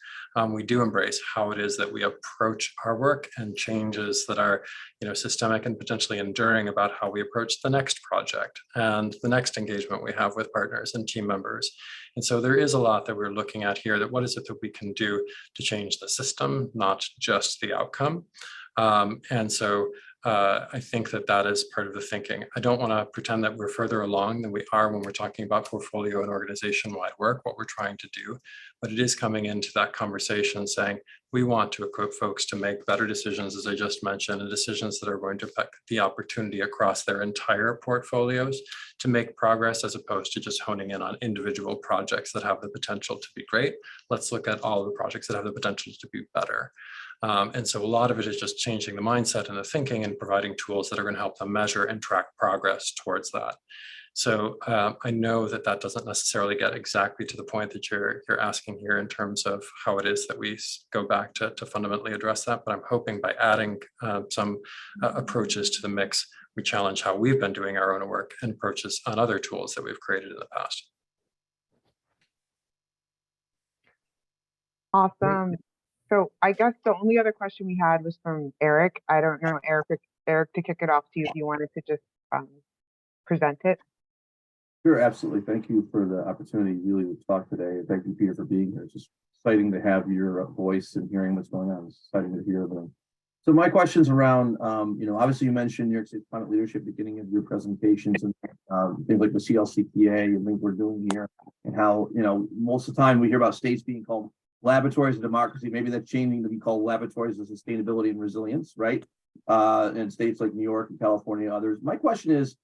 We do embrace how it is that we approach our work and changes that are, systemic and potentially enduring about how we approach the next project and the next engagement we have with partners and team members. And so there is a lot that we're looking at here, that what is it that we can do to change the system, not just the outcome. And so I think that that is part of the thinking. I don't want to pretend that we're further along than we are when we're talking about portfolio and organization-wide work, what we're trying to do, but it is coming into that conversation saying, we want to equip folks to make better decisions, as I just mentioned, and decisions that are going to affect the opportunity across their entire portfolios to make progress, as opposed to just honing in on individual projects that have the potential to be great. Let's look at all the projects that have the potential to be better. And so a lot of it is just changing the mindset and the thinking and providing tools that are going to help them measure and track progress towards that. So I know that that doesn't necessarily get exactly to the point that you're asking here in terms of how it is that we go back to fundamentally address that. But I'm hoping by adding some approaches to the mix, we challenge how we've been doing our own work and approaches on other tools that we've created in the past. Awesome. So I guess the only other question we had was from Eric. I don't know, Eric, to kick it off to you if you wanted to just present it. Sure, absolutely. Thank you for the opportunity really to talk today. Thank you, Peter, for being here. It's just exciting to have your voice and hearing what's going on. It's exciting to hear them. So my question's around, obviously you mentioned New York State Climate Leadership beginning of your presentations and things like the CLCPA and things we're doing here, and how, most of the time we hear about states being called laboratories of democracy. Maybe that's changing to be called laboratories of sustainability and resilience, right? In states like New York and California and others. My question is,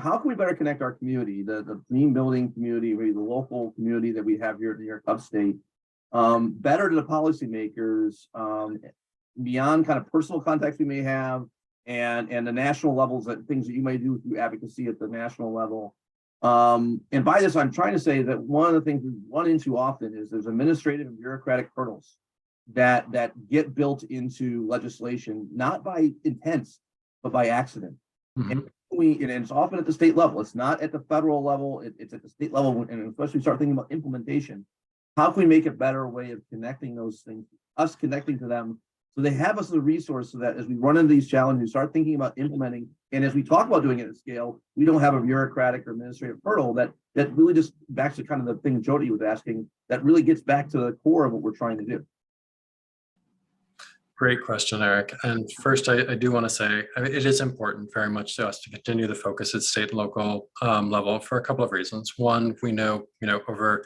how can we better connect our community, the green building community, maybe the local community that we have here at New York Upstate, better to the policymakers, beyond kind of personal contacts we may have, and the national levels, that things that you may do through advocacy at the national level. And by this, I'm trying to say that one of the things we run into often is there's administrative and bureaucratic hurdles that get built into legislation, not by intent, but by accident. Mm-hmm. And it's often at the state level. It's not at the federal level. It's at the state level, and especially start thinking about implementation. How can we make a better way of connecting those things, us connecting to them, so they have us as a resource, so that as we run into these challenges, we start thinking about implementing, and as we talk about doing it at scale, we don't have a bureaucratic or administrative hurdle that really just backs to kind of the thing Jody was asking, that really gets back to the core of what we're trying to do. Great question, Eric. And first, I do want to say it is important very much to us to continue the focus at state and local level for a couple of reasons. One, we know, over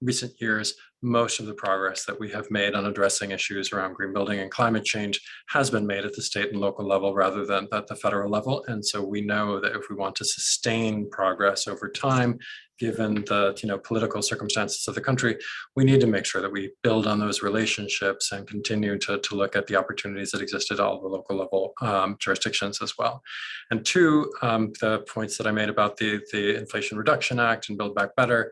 recent years, most of the progress that we have made on addressing issues around green building and climate change has been made at the state and local level rather than at the federal level. And so we know that if we want to sustain progress over time, given the political circumstances of the country, we need to make sure that we build on those relationships and continue to look at the opportunities that exist at all the local level jurisdictions as well. And two, the points that I made about the Inflation Reduction Act and Build Back Better,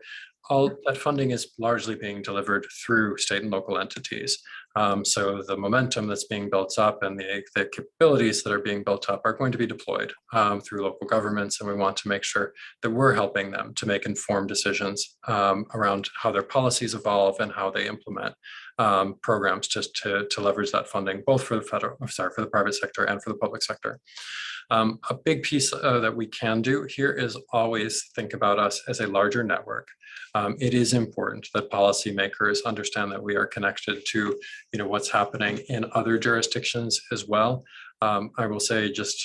all that funding is largely being delivered through state and local entities. So the momentum that's being built up and the capabilities that are being built up are going to be deployed through local governments. And we want to make sure that we're helping them to make informed decisions around how their policies evolve and how they implement programs just to leverage that funding, both for the private sector and for the public sector. A big piece that we can do here is always think about us as a larger network. It is important that policymakers understand that we are connected to, what's happening in other jurisdictions as well. I will say, just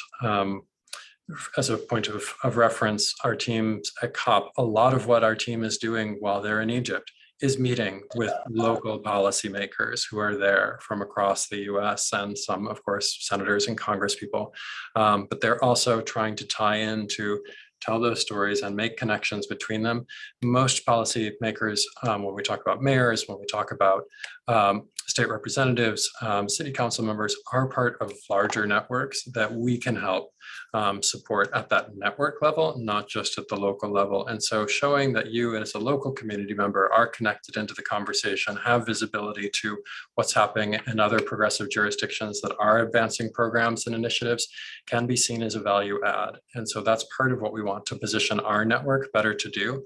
as a point of reference, our teams at COP, a lot of what our team is doing while they're in Egypt is meeting with local policymakers who are there from across the US, and some, of course, senators and Congress people. But they're also trying to tie in to tell those stories and make connections between them. Most policymakers, when we talk about mayors, when we talk about state representatives, city council members, are part of larger networks that we can help support at that network level, not just at the local level. And so showing that you as a local community member are connected into the conversation, have visibility to what's happening in other progressive jurisdictions that are advancing programs and initiatives can be seen as a value add. And so that's part of what we want to position our network better to do.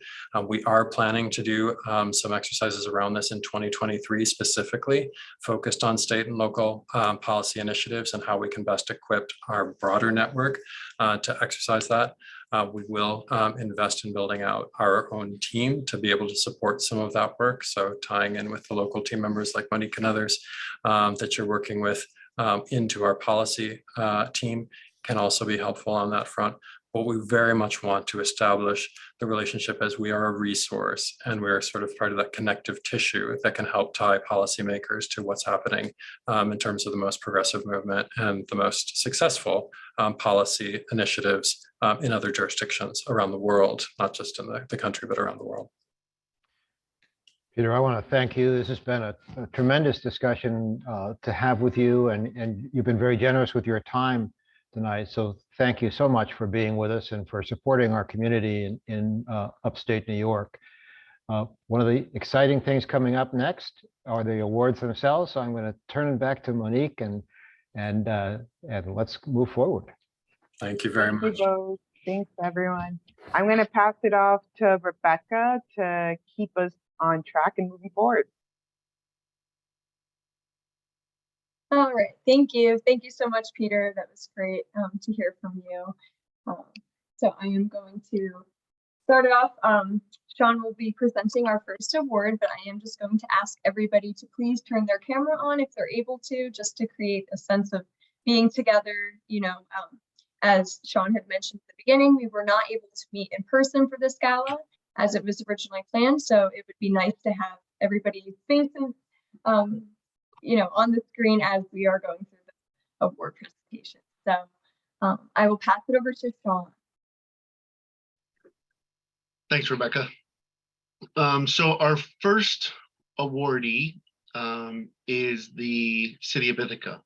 We are planning to do some exercises around this in 2023, specifically focused on state and local policy initiatives and how we can best equip our broader network to exercise that. We will invest in building out our own team to be able to support some of that work. So tying in with the local team members like Monique and others that you're working with, into our policy team can also be helpful on that front. But we very much want to establish the relationship as we are a resource and we're sort of part of that connective tissue that can help tie policymakers to what's happening in terms of the most progressive movement and the most successful policy initiatives in other jurisdictions around the world, not just in the country, but around the world. Peter, I want to thank you. This has been a tremendous discussion to have with you, and you've been very generous with your time tonight. So thank you so much for being with us and for supporting our community in upstate New York. One of the exciting things coming up next are the awards themselves. So I'm going to turn it back to Monique and let's move forward. Thank you very much. Thank you both. Thanks, everyone. I'm going to pass it off to Rebecca to keep us on track and moving forward. All right, thank you. Thank you so much, Peter. That was great to hear from you. So I am going to start it off. Sean will be presenting our first award, but I am just going to ask everybody to please turn their camera on if they're able to, just to create a sense of being together. You know, as Sean had mentioned at the beginning, we were not able to meet in person for this gala as it was originally planned. So it would be nice to have everybody's faces, you know, on the screen as we are going through the award presentation. So I will pass it over to Sean. Thanks, Rebecca. So our first awardee is the City of Ithaca.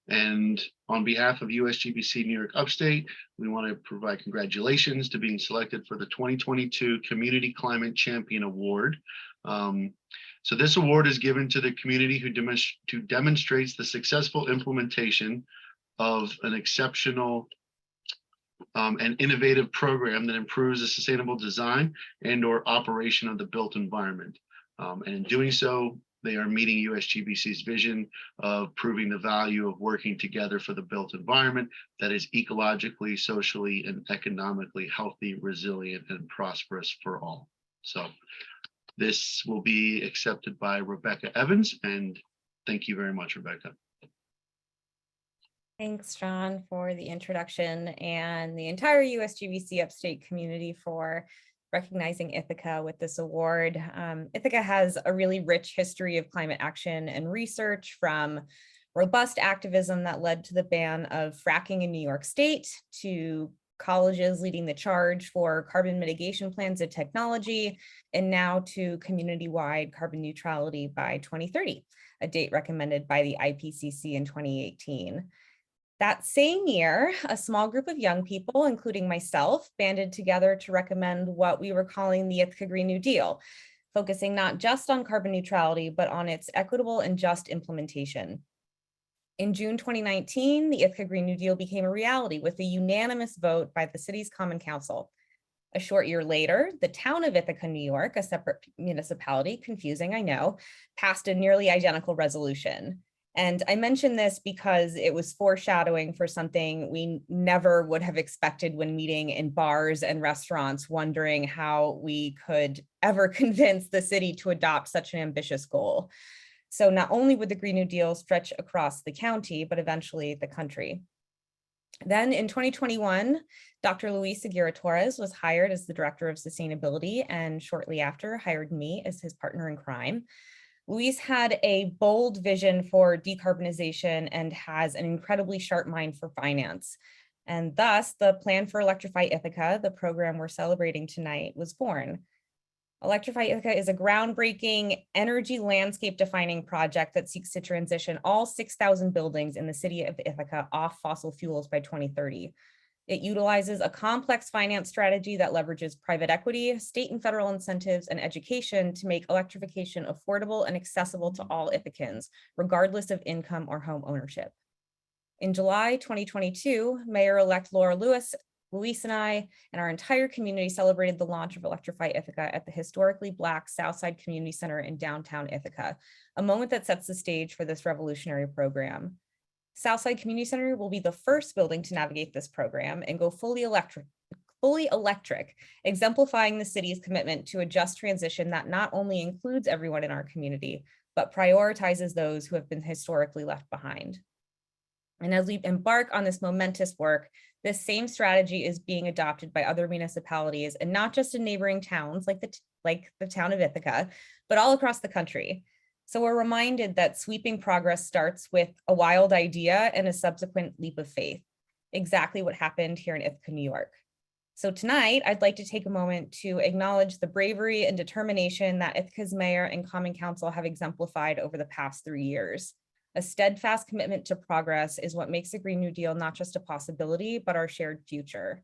And on behalf of USGBC New York Upstate, we want to provide congratulations to being selected for the 2022 Community Climate Champion Award. So this award is given to the community who demonstrates the successful implementation of an exceptional and innovative program that improves the sustainable design and/or operation of the built environment. And in doing so, they are meeting USGBC's vision of proving the value of working together for the built environment that is ecologically, socially, and economically healthy, resilient, and prosperous for all. So this will be accepted by Rebecca Evans, and thank you very much, Rebecca. Thanks, Sean, for the introduction, and the entire USGBC Upstate community for recognizing Ithaca with this award. Ithaca has a really rich history of climate action and research, from robust activism that led to the ban of fracking in New York State, to colleges leading the charge for carbon mitigation plans and technology, and now to community-wide carbon neutrality by 2030, a date recommended by the IPCC in 2018. That same year, a small group of young people, including myself, banded together to recommend what we were calling the Ithaca Green New Deal, focusing not just on carbon neutrality, but on its equitable and just implementation. In June 2019, the Ithaca Green New Deal became a reality with a unanimous vote by the city's Common Council. A short year later, the town of Ithaca, New York, a separate municipality, confusing, I know, passed a nearly identical resolution. And I mention this because it was foreshadowing for something we never would have expected when meeting in bars and restaurants, wondering how we could ever convince the city to adopt such an ambitious goal. So not only would the Green New Deal stretch across the county, but eventually the country. Then in 2021, Dr. Luis Aguirre-Torres was hired as the Director of Sustainability, and shortly after hired me as his partner in crime. Luis had a bold vision for decarbonization and has an incredibly sharp mind for finance. And thus, the Plan for Electrify Ithaca, the program we're celebrating tonight, was born. Electrify Ithaca is a groundbreaking energy landscape defining project that seeks to transition all 6,000 buildings in the city of Ithaca off fossil fuels by 2030. It utilizes a complex finance strategy that leverages private equity, state and federal incentives, and education to make electrification affordable and accessible to all Ithacans, regardless of income or home ownership. In July 2022, Mayor-elect Laura Luis and I and our entire community celebrated the launch of Electrify Ithaca at the historically Black Southside Community Center in downtown Ithaca, a moment that sets the stage for this revolutionary program. Southside Community Center will be the first building to navigate this program and go fully electric, exemplifying the city's commitment to a just transition that not only includes everyone in our community, but prioritizes those who have been historically left behind. And as we embark on this momentous work, this same strategy is being adopted by other municipalities, and not just in neighboring towns like the town of Ithaca, but all across the country. So we're reminded that sweeping progress starts with a wild idea and a subsequent leap of faith. Exactly what happened here in Ithaca, New York. So tonight, I'd like to take a moment to acknowledge the bravery and determination that Ithaca's mayor and common council have exemplified over the past 3 years. A steadfast commitment to progress is what makes the Green New Deal not just a possibility, but our shared future.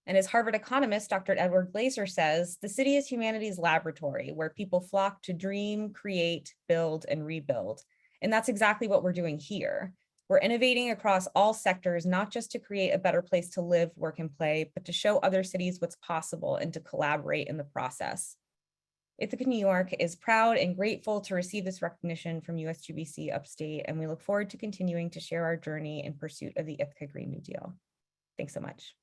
And as Harvard economist, Dr. Edward Glaser says, the city is humanity's laboratory where people flock to dream, create, build, and rebuild. And that's exactly what we're doing here. We're innovating across all sectors, not just to create a better place to live, work, and play, but to show other cities what's possible and to collaborate in the process. Ithaca, New York is proud and grateful to receive this recognition from USGBC Upstate, and we look forward to continuing to share our journey in pursuit of the Ithaca Green New Deal. Thanks so much.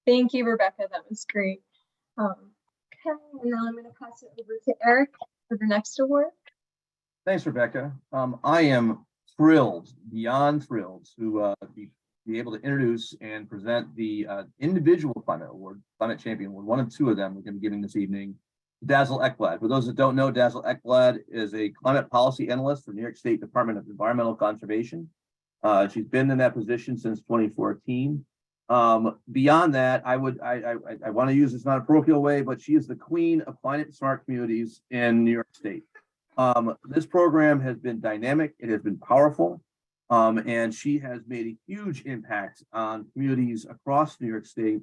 Thank you, Rebecca. That was great. Okay, and now I'm going to pass it over to Eric for the next award. Thanks, Rebecca. I am thrilled, beyond thrilled, to be able to introduce and present the individual climate award, climate champion award. One of two of them we're going to be giving this evening. Dazzle Ekblad. For those that don't know, Dazzle Ekblad is a climate policy analyst for New York State Department of Environmental Conservation. She's been in that position since 2014. Beyond that, I want to use this not a parochial way, but she is the queen of climate smart communities in New York State. This program has been dynamic, it has been powerful, and she has made a huge impact on communities across New York State,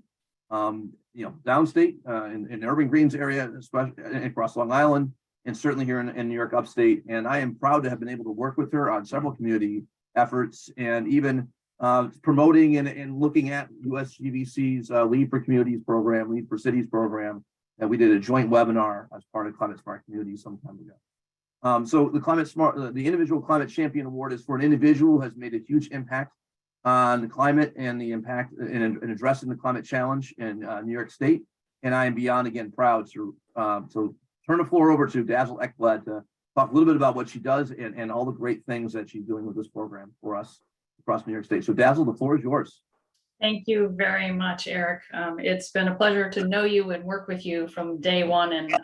downstate, in the urban greens area, especially across Long Island, and certainly here in New York Upstate. And I am proud to have been able to work with her on several community efforts, and even promoting and looking at USGBC's Lead for Communities program, Lead for Cities program, that we did a joint webinar as part of Climate Smart Communities some time ago. So the Individual Climate Champion Award is for an individual who has made a huge impact on the climate and the impact in addressing the climate challenge in New York State. And I am beyond, again, proud to turn the floor over to Dazzle Ekblad to talk a little bit about what she does and all the great things that she's doing with this program for us across New York State. So Dazzle, the floor is yours. Thank you very much, Eric. It's been a pleasure to know you and work with you from day one. And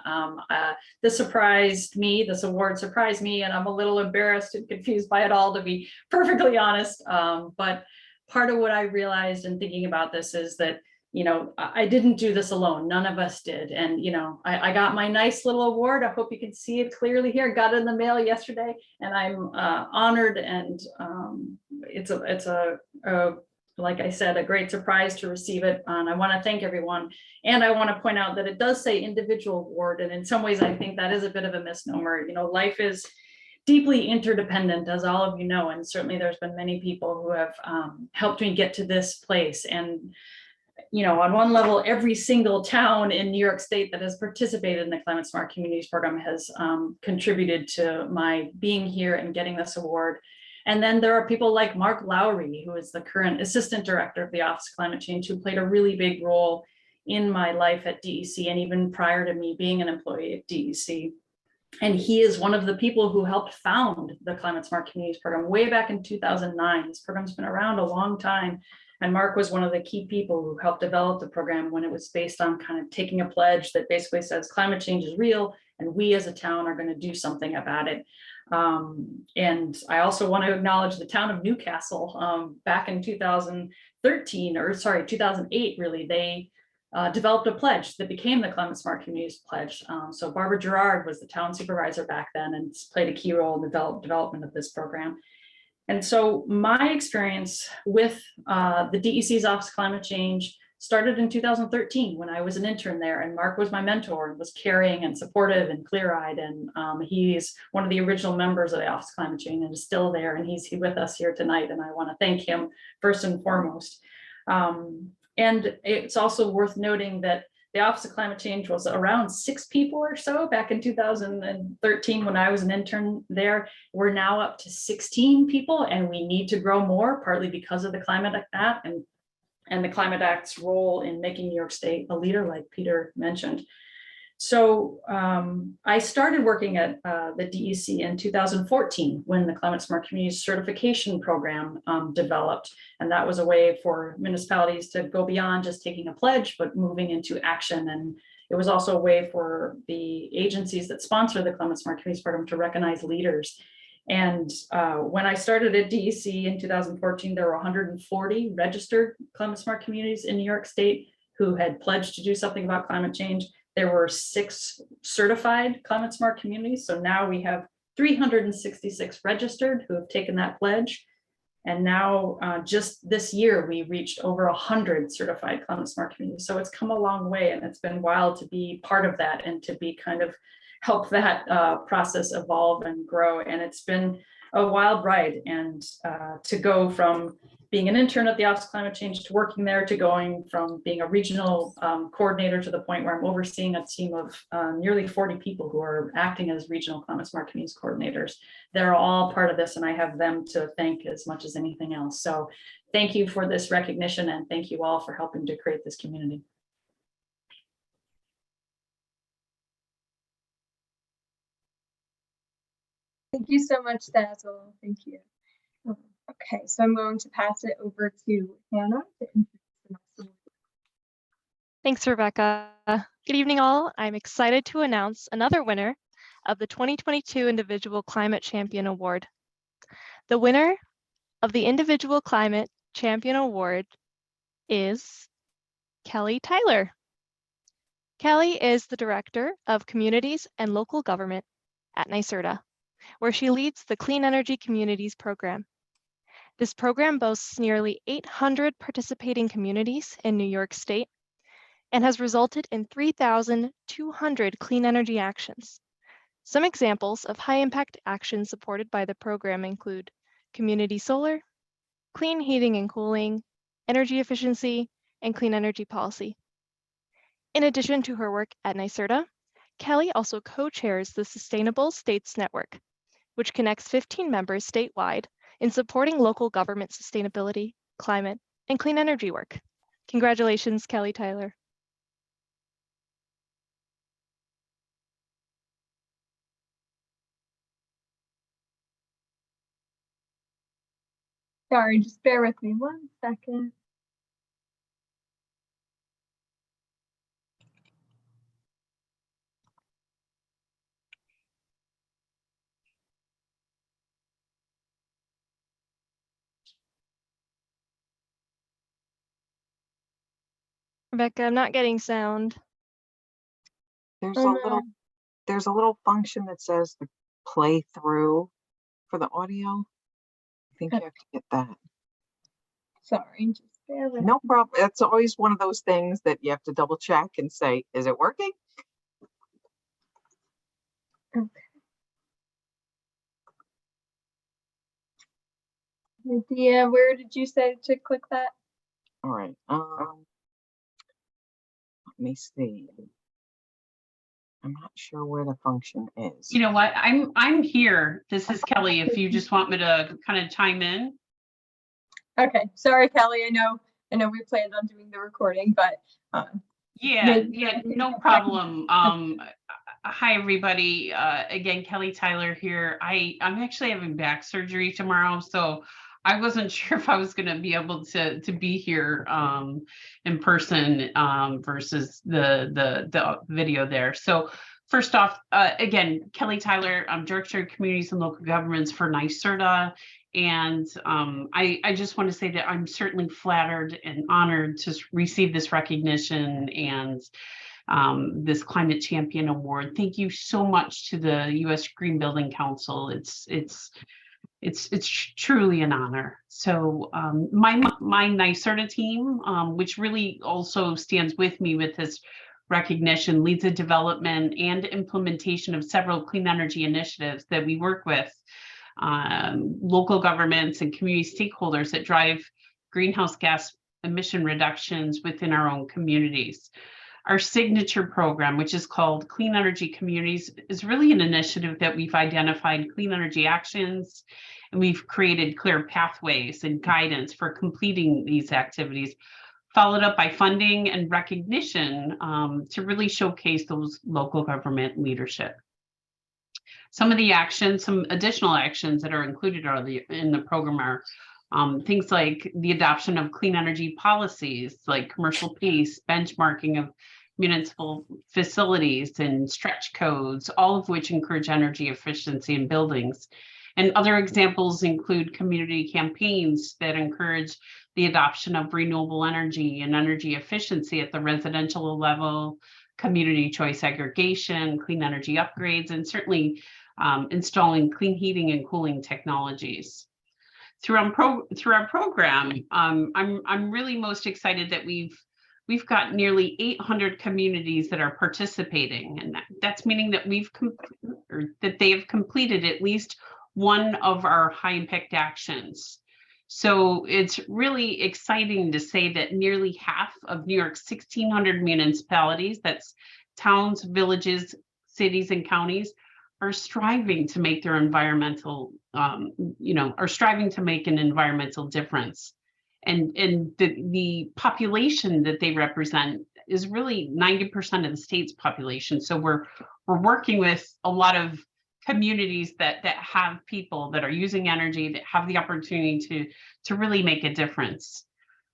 this award surprised me, and I'm a little embarrassed and confused by it all, to be perfectly honest. But part of what I realized in thinking about this is that, I didn't do this alone. None of us did. And, I got my nice little award. I hope you can see it clearly here. Got it in the mail yesterday, and I'm honored. And it's like I said, a great surprise to receive it. And I want to thank everyone. And I want to point out that it does say individual award. And in some ways, I think that is a bit of a misnomer. Life is deeply interdependent, as all of you know. And certainly there's been many people who have helped me get to this place. And, on one level, every single town in New York State that has participated in the Climate Smart Communities program has contributed to my being here and getting this award. And then there are people like Mark Lowry, who is the current assistant director of the Office of Climate Change, who played a really big role in my life at DEC and even prior to me being an employee at DEC. And he is one of the people who helped found the Climate Smart Communities program way back in 2009. This program's been around a long time. And Mark was one of the key people who helped develop the program when it was based on kind of taking a pledge that basically says climate change is real and we as a town are going to do something about it. And I also want to acknowledge the town of Newcastle. Back in 2008, really, they developed a pledge that became the Climate Smart Communities Pledge. So Barbara Gerard was the town supervisor back then and played a key role in the development of this program. And so my experience with the DEC's Office of Climate Change started in 2013 when I was an intern there, and Mark was my mentor and was caring and supportive and clear-eyed. And he's one of the original members of the Office of Climate Change and is still there, and he's with us here tonight. And I want to thank him first and foremost. And it's also worth noting that the Office of Climate Change was around 6 people or so back in 2013 when I was an intern there. We're now up to 16 people, and we need to grow more, partly because of the Climate Act and the Climate Act's role in making New York State a leader, like Peter mentioned. So I started working at the DEC in 2014 when the Climate Smart Communities Certification Program developed. And that was a way for municipalities to go beyond just taking a pledge, but moving into action. And it was also a way for the agencies that sponsor the Climate Smart Communities Program to recognize leaders. And when I started at DEC in 2014, there were 140 registered Climate Smart communities in New York State who had pledged to do something about climate change. There were 6 certified Climate Smart communities. So now we have 366 registered who have taken that pledge. And now just this year, we reached over 100 certified Climate Smart communities. So it's come a long way, and it's been wild to be part of that and to be kind of help that process evolve and grow. And it's been a wild ride. And to go from being an intern at the Office of Climate Change to working there, to going from being a regional coordinator to the point where I'm overseeing a team of nearly 40 people who are acting as regional Climate Smart Communities coordinators. They're all part of this, and I have them to thank as much as anything else. So thank you for this recognition, and thank you all for helping to create this community. Thank you so much, Dazzle. Thank you. Okay, so I'm going to pass it over to Hannah to introduce the next award. Thanks, Rebecca. Good evening, all. I'm excited to announce another winner of the 2022 Individual Climate Champion Award. The winner of the Individual Climate Champion Award is Kelly Tyler. Kelly is the Director of Communities and Local Government at NYSERDA, where she leads the Clean Energy Communities program. This program boasts nearly 800 participating communities in New York State and has resulted in 3,200 clean energy actions. Some examples of high impact actions supported by the program include community solar, clean heating and cooling, energy efficiency, and clean energy policy. In addition to her work at NYSERDA, Kelly also co-chairs the Sustainable States Network, which connects 15 members statewide in supporting local government sustainability, climate, and clean energy work. Congratulations, Kelly Tyler. Sorry, just bear with me 1 second. Rebecca, I'm not getting sound. There's Oh, a little no. there's a little function that says the play through for the audio. I think you have to get that. Sorry, just bear with No me. problem. It's always one of those things that you have to double check and say, is it working? Okay. Nadia, where did you say to click that? All right. Let me see. I'm not sure where the function is. You know what? I'm here. This is Kelly. If you just want me to kind of chime in. Okay, sorry, Kelly. I know we planned on doing the recording, but Yeah, no problem. Hi, everybody. Again, Kelly Tyler here. I'm actually having back surgery tomorrow, so I wasn't sure if I was going to be able to be here in person versus the video there. So first off, again, Kelly Tyler, I'm Director of Communities and Local Governments for NYSERDA. And I just want to say that I'm certainly flattered and honored to receive this recognition and this Climate Champion Award. Thank you so much to the U.S. Green Building Council. It's truly an honor. So my NYSERDA team, which really also stands with me with this recognition, leads the development and implementation of several clean energy initiatives that we work with local governments and community stakeholders that drive greenhouse gas emission reductions within our own communities. Our signature program, which is called Clean Energy Communities, is really an initiative that we've identified clean energy actions, and we've created clear pathways and guidance for completing these activities followed up by funding and recognition to really showcase those local government leadership. Some of the actions, some additional actions that are included in the program are things like the adoption of clean energy policies, like commercial pace, benchmarking of municipal facilities and stretch codes, all of which encourage energy efficiency in buildings. And other examples include community campaigns that encourage the adoption of renewable energy and energy efficiency at the residential level, community choice aggregation, clean energy upgrades, and certainly installing clean heating and cooling technologies. Through our program, I'm really most excited that we've got nearly 800 communities that are participating, and that's meaning that they have completed at least one of our high impact actions. So it's really exciting to say that nearly half of New York's 1,600 municipalities, that's towns, villages, cities, and counties, are striving to make their environmental, are striving to make an environmental difference. And the population that they represent is really 90% of the state's population. So we're working with a lot of communities that have people that are using energy, that have the opportunity to really make a difference.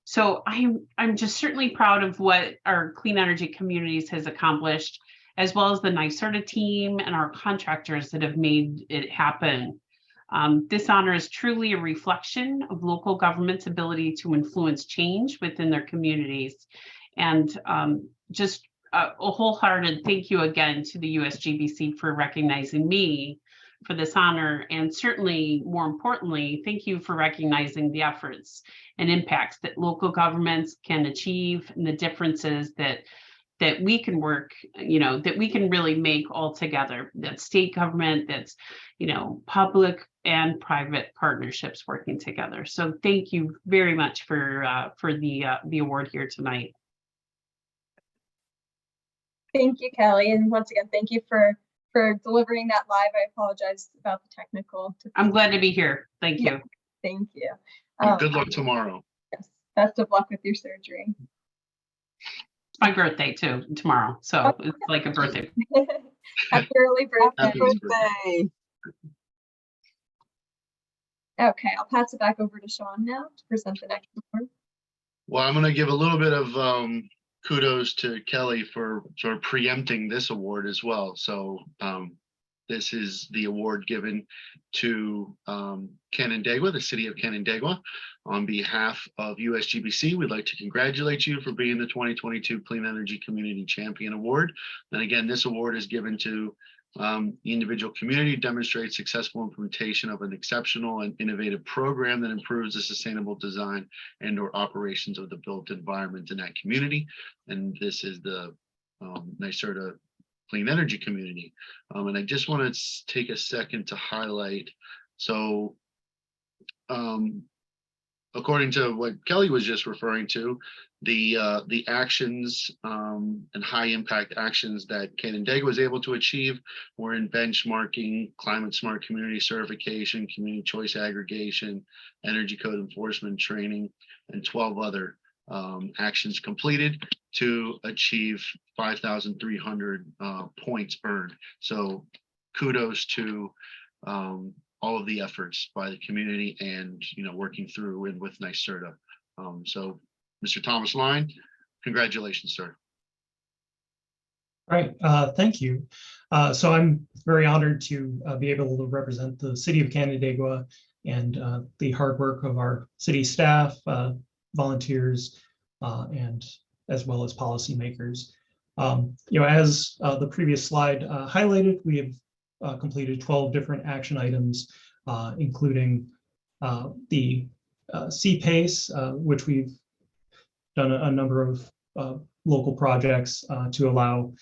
So I'm just certainly proud of what our clean energy communities has accomplished, as well as the NYSERDA team and our contractors that have made it happen. This honor is truly a reflection of local government's ability to influence change within their communities. And just a wholehearted thank you again to the USGBC for recognizing me for this honor. And certainly, more importantly, thank you for recognizing the efforts and impacts that local governments can achieve and the differences that we can work, that we can really make all together. That's state government, that's, public and private partnerships working together. So thank you very much for the award here tonight. Thank you, Kelly. And once again, thank you for delivering that live. I apologize about the technical. I'm glad to be here. Thank you. Thank you. And good luck tomorrow. Yes. Best of luck with your surgery. It's my birthday too, tomorrow. So it's like a birthday. Happy early birthday. Happy birthday. Okay, I'll pass it back over to Sean now to present the next award. Well, I'm going to give a little bit of kudos to Kelly for sort of preempting this award as well. So this is the award given to Canandaigua, the city of Canandaigua. On behalf of USGBC, we'd like to congratulate you for being the 2022 Clean Energy Community Champion Award. And again, this award is given to the individual community demonstrates successful implementation of an exceptional and innovative program that improves the sustainable design and or operations of the built environment in that community. And this is the NYSERDA Clean Energy Community. And I just want to take a second to highlight. So according to what Kelly was just referring to, the actions and high impact actions that Canandaigua was able to achieve were in benchmarking, climate smart community certification, community choice aggregation, energy code enforcement training, and 12 other actions completed to achieve 5,300 points earned. So kudos to all of the efforts by the community and working through and with NYSERDA. So Mr. Thomas Line, congratulations, sir. All right, thank you. So I'm very honored to be able to represent the city of Canandaigua and the hard work of our city staff, volunteers, and as well as policymakers. As the previous slide highlighted, we have completed 12 different action items, including the CPACE, which we've done a number of local projects to allow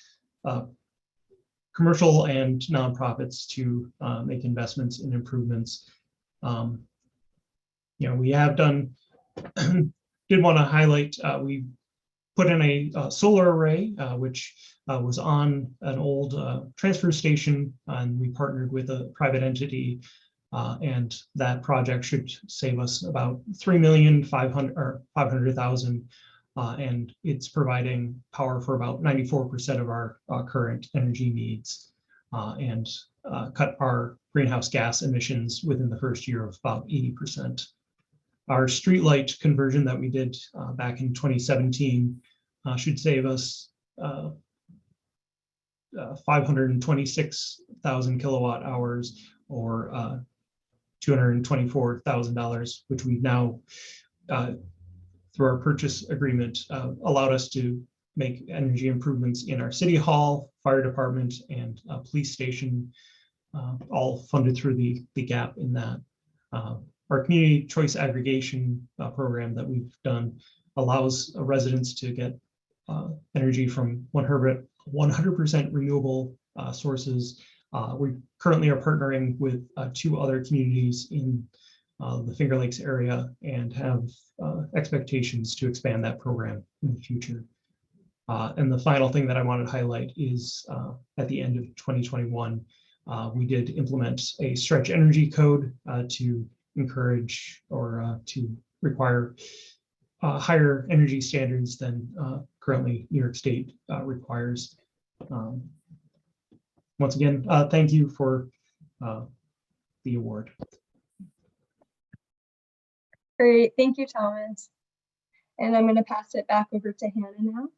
commercial and nonprofits to make investments in improvements. We have done, did want to highlight, we put in a solar array, which was on an old transfer station, and we partnered with a private entity, and that project should save us about $3,500,000 and it's providing power for about 94% of our current energy needs, and cut our greenhouse gas emissions within the first year of about 80%. Our streetlight conversion that we did back in 2017 should save us 526,000 kilowatt hours, or $224,000, which we now, through our purchase agreement, allowed us to make energy improvements in our city hall, fire department, and police station, all funded through the gap in that. Our community choice aggregation program that we've done allows residents to get energy from 100% renewable sources. We currently are partnering with 2 other communities in the Finger Lakes area and have expectations to expand that program in the future. And the final thing that I wanted to highlight is at the end of 2021, we did implement a stretch energy code to encourage or to require higher energy standards than currently New York State requires. Once again, thank you for the award. Great, thank you, Thomas. And I'm going to pass it back over to Hannah now.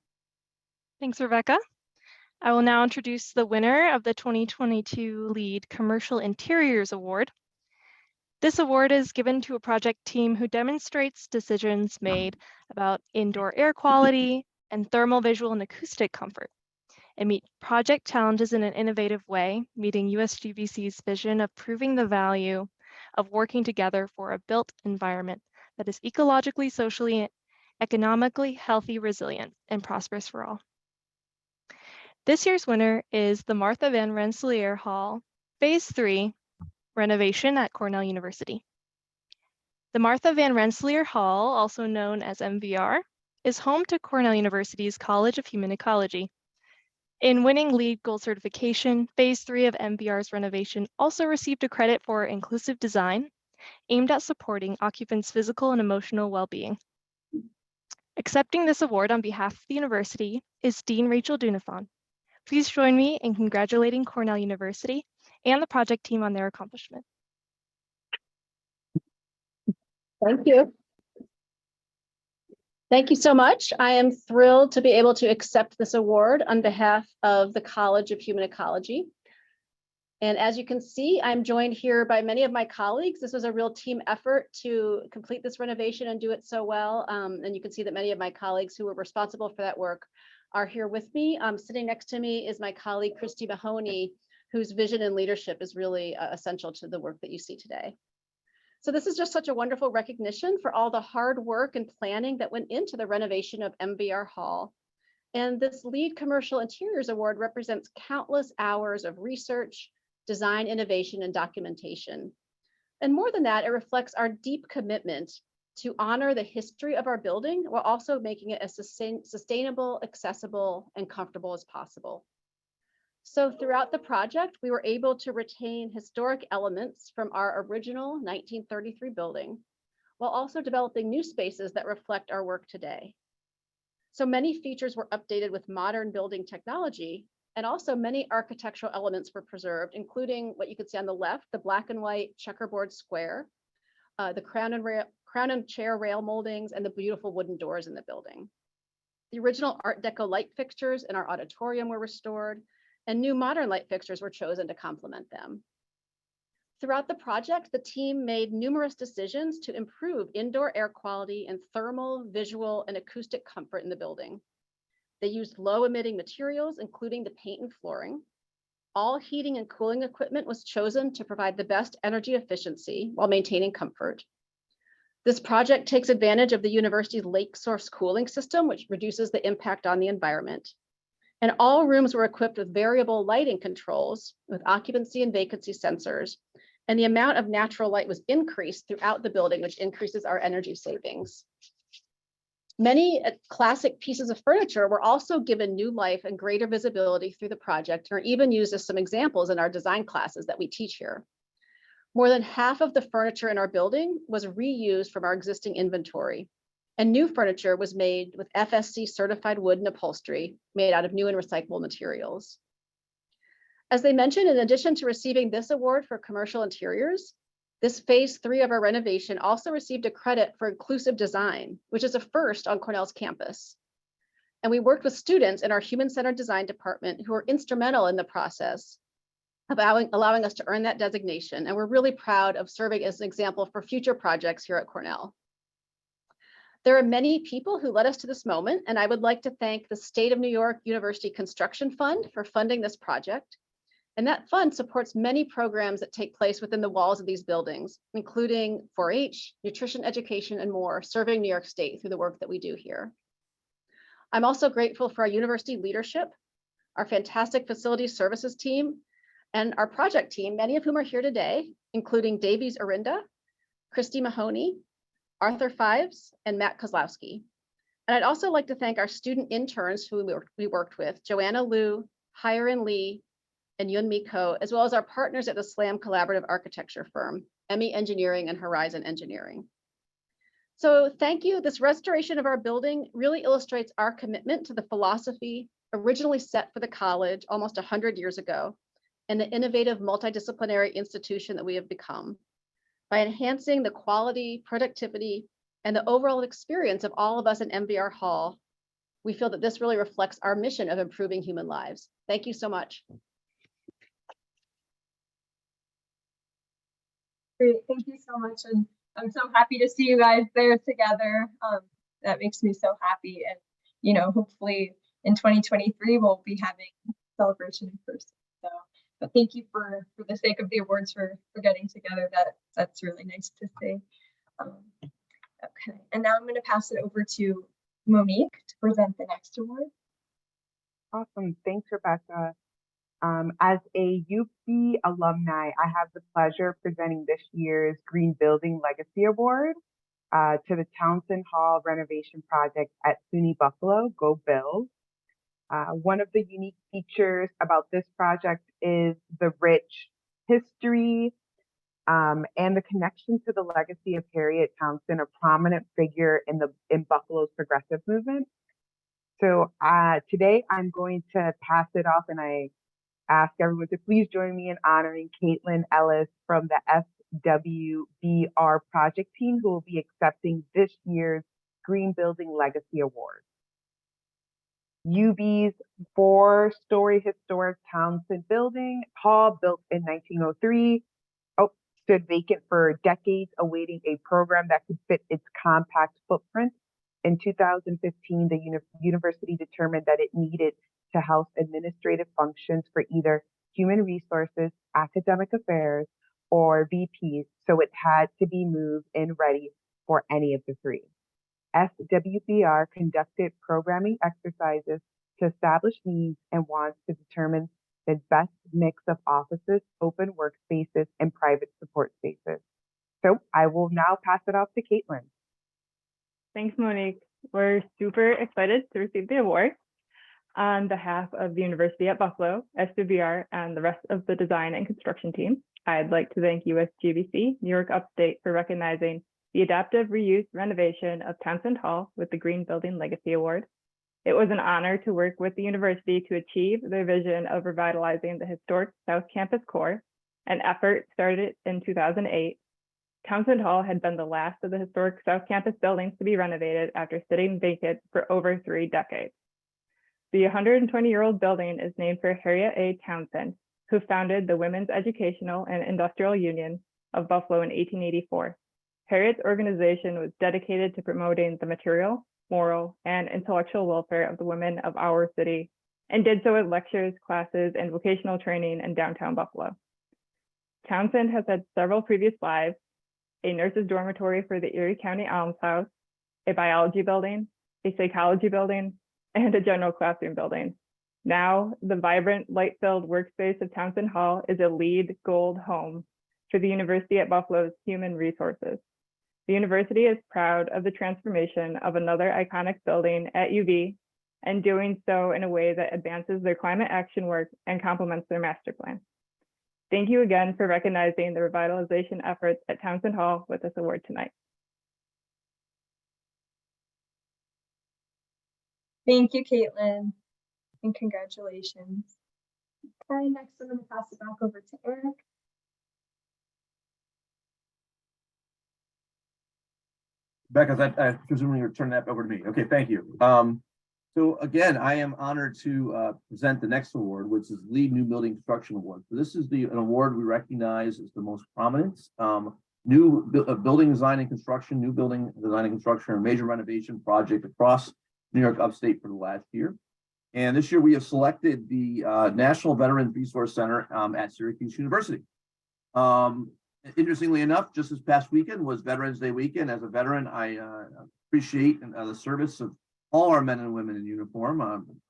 Thanks, Rebecca. I will now introduce the winner of the 2022 LEED Commercial Interiors Award. This award is given to a project team who demonstrates decisions made about indoor air quality and thermal, visual, and acoustic comfort, and meet project challenges in an innovative way, meeting USGBC's vision of proving the value of working together for a built environment that is ecologically, socially, economically healthy, resilient, and prosperous for all. This year's winner is the Martha Van Rensselaer Hall, Phase 3, renovation at Cornell University. The Martha Van Rensselaer Hall, also known as MVR, is home to Cornell University's College of Human Ecology. In winning LEED Gold certification, Phase 3 of MVR's renovation also received a credit for inclusive design aimed at supporting occupants' physical and emotional well-being. Accepting this award on behalf of the university is Dean Rachel Dunafon. Please join me in congratulating Cornell University and the project team on their accomplishment. Thank you. Thank you so much. I am thrilled to be able to accept this award on behalf of the College of Human Ecology. And as you can see, I'm joined here by many of my colleagues. This was a real team effort to complete this renovation and do it so well. And you can see that many of my colleagues who were responsible for that work are here with me. Sitting next to me is my colleague, Christy Mahoney, whose vision and leadership is really essential to the work that you see today. So this is just such a wonderful recognition for all the hard work and planning that went into the renovation of MVR Hall. And this LEED Commercial Interiors Award represents countless hours of research, design, innovation, and documentation. And more than that, it reflects our deep commitment to honor the history of our building while also making it as sustainable, accessible, and comfortable as possible. So throughout the project, we were able to retain historic elements from our original 1933 building, while also developing new spaces that reflect our work today. So many features were updated with modern building technology, and also many architectural elements were preserved, including what you can see on the left, the black and white checkerboard square, the crown and chair rail moldings, and the beautiful wooden doors in the building. The original Art Deco light fixtures in our auditorium were restored, and new modern light fixtures were chosen to complement them. Throughout the project, the team made numerous decisions to improve indoor air quality and thermal, visual, and acoustic comfort in the building. They used low-emitting materials, including the paint and flooring. All heating and cooling equipment was chosen to provide the best energy efficiency while maintaining comfort. This project takes advantage of the university's lake source cooling system, which reduces the impact on the environment. And all rooms were equipped with variable lighting controls with occupancy and vacancy sensors. And the amount of natural light was increased throughout the building, which increases our energy savings. Many classic pieces of furniture were also given new life and greater visibility through the project, or even used as some examples in our design classes that we teach here. More than half of the furniture in our building was reused from our existing inventory. And new furniture was made with FSC certified wood and upholstery made out of new and recyclable materials. As they mentioned, in addition to receiving this award for commercial interiors, this phase 3 of our renovation also received a credit for inclusive design, which is a first on Cornell's campus. And we worked with students in our human-centered design department who were instrumental in the process of allowing us to earn that designation. And we're really proud of serving as an example for future projects here at Cornell. There are many people who led us to this moment, and I would like to thank the State of New York University Construction Fund for funding this project. And that fund supports many programs that take place within the walls of these buildings, including 4-H, nutrition education, and more, serving New York State through the work that we do here. I'm also grateful for our university leadership, our fantastic facility services team, and our project team, many of whom are here today, including Davies Arinda, Christy Mahoney, Arthur Fives, and Matt Kozlowski. And I'd also like to thank our student interns who we worked with, Joanna Liu, Hiren Lee, and Yun Mi Ko, as well as our partners at the SLAM Collaborative Architecture firm, Emmy Engineering and Horizon Engineering. So thank you. This restoration of our building really illustrates our commitment to the philosophy originally set for the college almost 100 years ago, and the innovative multidisciplinary institution that we have become. By enhancing the quality, productivity, and the overall experience of all of us in MVR Hall, we feel that this really reflects our mission of improving human lives. Thank you so much. Great, thank you so much. And I'm so happy to see you guys there together. That makes me so happy. And, you know, hopefully in 2023, we'll be having celebration in person. So, but thank you for the sake of the awards for getting together. That's really nice to see. Okay, and now I'm going to pass it over to Monique to present the next award. Awesome, thanks, Rebecca. As a UP alumni, I have the pleasure of presenting this year's Green Building Legacy Award to the Townsend Hall renovation project at SUNY Buffalo. Go Bills. One of the unique features about this project is the rich history and the connection to the legacy of Harriet Townsend, a prominent figure in Buffalo's progressive movement. So today I'm going to pass it off, and I ask everyone to please join me in honoring Caitlin Ellis from the SWBR project team, who will be accepting this year's Green Building Legacy Award. UB's 4-story historic Townsend building, hall built in 1903, stood vacant for decades, awaiting a program that could fit its compact footprint. In 2015, the university determined that it needed to house administrative functions for either human resources, academic affairs, or VPs, so it had to be moved and ready for any of the three. SWBR conducted programming exercises to establish needs and wants to determine the best mix of offices, open workspaces, and private support spaces. So I will now pass it off to Caitlin. Thanks, Monique. We're super excited to receive the award. On behalf of the University at Buffalo, SWBR, and the rest of the design and construction team, I'd like to thank USGBC, New York Upstate, for recognizing the adaptive reuse renovation of Townsend Hall with the Green Building Legacy Award. It was an honor to work with the university to achieve their vision of revitalizing the historic South Campus core, an effort started in 2008. Townsend Hall had been the last of the historic South Campus buildings to be renovated after sitting vacant for over 3 decades. The 120-year-old building is named for Harriet A. Townsend, who founded the Women's Educational and Industrial Union of Buffalo in 1884. Harriet's organization was dedicated to promoting the material, moral, and intellectual welfare of the women of our city, and did so with lectures, classes, and vocational training in downtown Buffalo. Townsend has had several previous lives: a nurse's dormitory for the Erie County Almshouse, a biology building, a psychology building, and a general classroom building. Now, the vibrant, light-filled workspace of Townsend Hall is a LEED Gold home for the University at Buffalo's human resources. The university is proud of the transformation of another iconic building at UB, and doing so in a way that advances their climate action work and complements their master plan. Thank you again for recognizing the revitalization efforts at Townsend Hall with this award tonight. Thank you, Caitlin, and congratulations. Okay, next I'm going to pass it back over to Eric. Becca, I presume you're turning that over to me. Okay, thank you. So again, I am honored to present the next award, which is Lead New Building Construction Award. So this is an award we recognize as the most prominent building design and construction, new building design and construction, or major renovation project across New York Upstate for the last year. And this year we have selected the National Veterans Resource Center at Syracuse University. Interestingly enough, just this past weekend was Veterans Day weekend. As a veteran, I appreciate the service of all our men and women in uniform.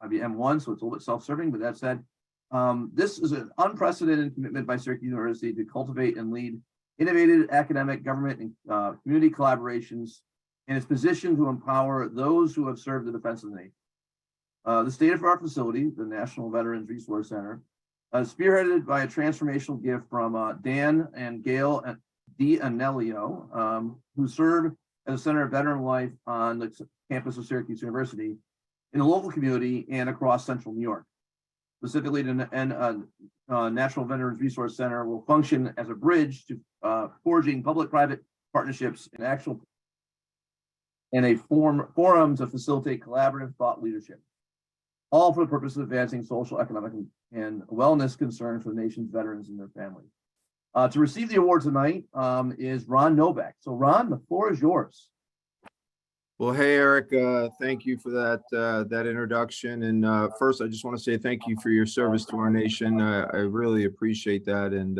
I be M1, so it's a little bit self-serving, but that said, this is an unprecedented commitment by Syracuse University to cultivate and lead innovative academic, government, and community collaborations, and its position to empower those who have served the defense of the nation. The state-of-the-art facility, the National Veterans Resource Center, spearheaded by a transformational gift from Dan and Gail D'Anelio, who serve as a center of veteran life on the campus of Syracuse University, in the local community and across central New York. Specifically, the National Veterans Resource Center will function as a bridge to forging public-private partnerships and forum to facilitate collaborative thought leadership, all for the purpose of advancing social, economic, and wellness concerns for the nation's veterans and their families. To receive the award tonight is Ron Novak. So Ron, the floor is yours. Well, hey, Eric, thank you for that introduction. And first, I just want to say thank you for your service to our nation. I really appreciate that. And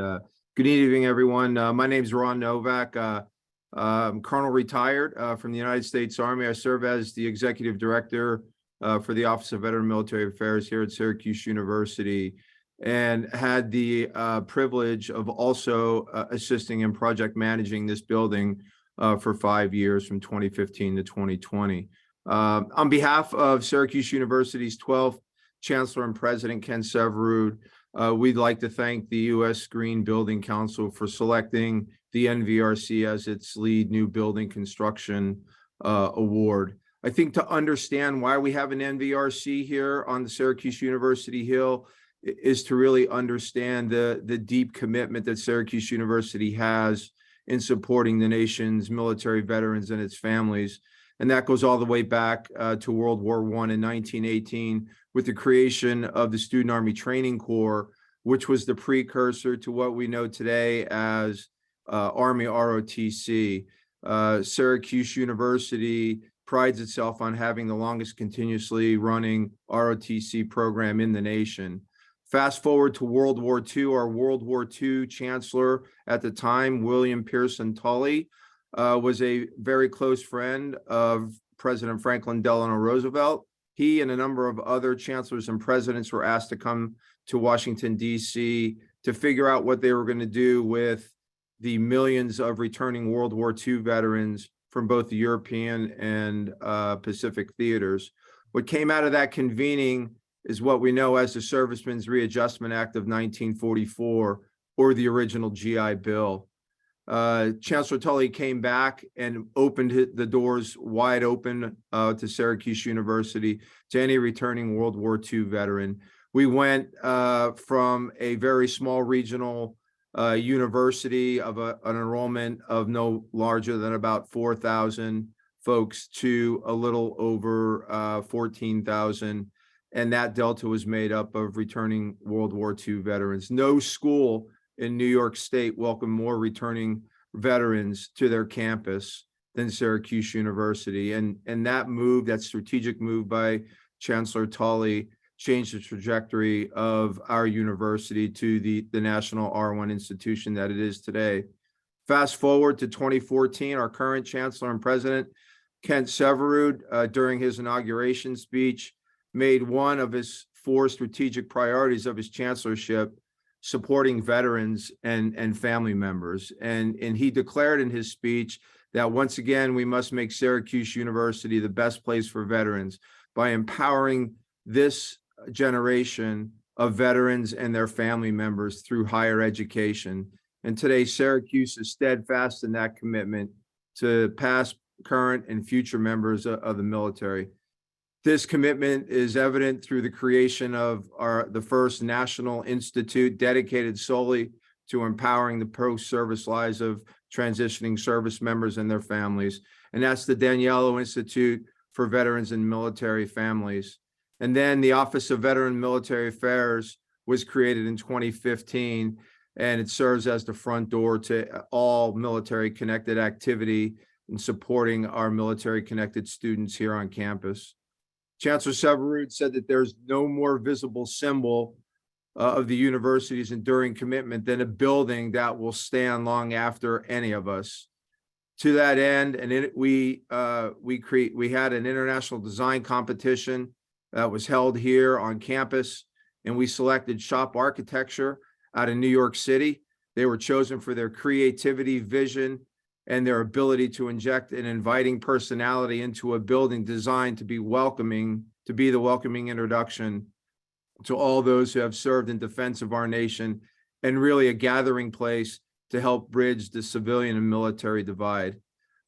good evening, everyone. My name is Ron Novak. I'm Colonel retired from the United States Army. I serve as the Executive Director for the Office of Veteran Military Affairs here at Syracuse University, and had the privilege of also assisting in project managing this building for 5 years from 2015 to 2020. On behalf of Syracuse University's 12th Chancellor and President, Ken Severud, we'd like to thank the U.S. Green Building Council for selecting the NVRC as its lead new building construction award. I think to understand why we have an NVRC here on the Syracuse University Hill is to really understand the deep commitment that Syracuse University has in supporting the nation's military veterans and its families. And that goes all the way back to World War I in 1918 with the creation of the Student Army Training Corps, which was the precursor to what we know today as Army ROTC. Syracuse University prides itself on having the longest continuously running ROTC program in the nation. Fast forward to World War II, our World War II chancellor at the time, William Pearson Tully, was a very close friend of President Franklin Delano Roosevelt. He and a number of other chancellors and presidents were asked to come to Washington, D.C. to figure out what they were going to do with the millions of returning World War II veterans from both the European and Pacific theaters. What came out of that convening is what we know as the Servicemen's Readjustment Act of 1944, or the original GI Bill. Chancellor Tully came back and opened the doors wide open to Syracuse University to any returning World War II veteran. We went from a very small regional university of an enrollment of no larger than about 4,000 folks to a little over 14,000. And that delta was made up of returning World War II veterans. No school in New York State welcomed more returning veterans to their campus than Syracuse University. And that move, that strategic move by Chancellor Tully, changed the trajectory of our university to the national R1 institution that it is today. Fast forward to 2014, our current Chancellor and President, Kent Severud, during his inauguration speech, made one of his 4 strategic priorities of his chancellorship supporting veterans and family members. And he declared in his speech that once again, we must make Syracuse University the best place for veterans by empowering this generation of veterans and their family members through higher education. And today, Syracuse is steadfast in that commitment to past, current, and future members of the military. This commitment is evident through the creation of the first national institute dedicated solely to empowering the post-service lives of transitioning service members and their families. And that's the Daniello Institute for Veterans and Military Families. And then the Office of Veteran and Military Affairs was created in 2015, and it serves as the front door to all military-connected activity in supporting our military-connected students here on campus. Chancellor Severud said that there's no more visible symbol of the university's enduring commitment than a building that will stand long after any of us. To that end, we had an international design competition that was held here on campus, and we selected Shop Architecture out of New York City. They were chosen for their creativity, vision, and their ability to inject an inviting personality into a building designed to be welcoming, to be the welcoming introduction to all those who have served in defense of our nation, and really a gathering place to help bridge the civilian and military divide.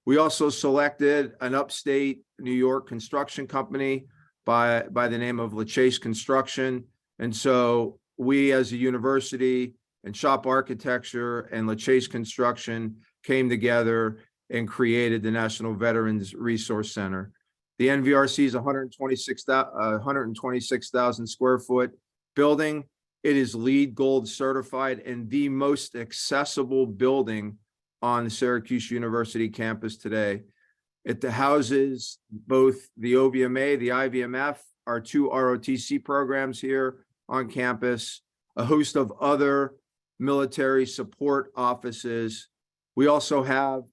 We also selected an upstate New York construction company by the name of LaChase Construction. And so we as a university and Shop Architecture and LaChase Construction came together and created the National Veterans Resource Center. The NVRC is 126,000 square foot building. It is LEED Gold certified and the most accessible building on the Syracuse University campus today. It houses both the OVMA, the IVMF, our 2 ROTC programs here on campus, a host of other military support offices. We also have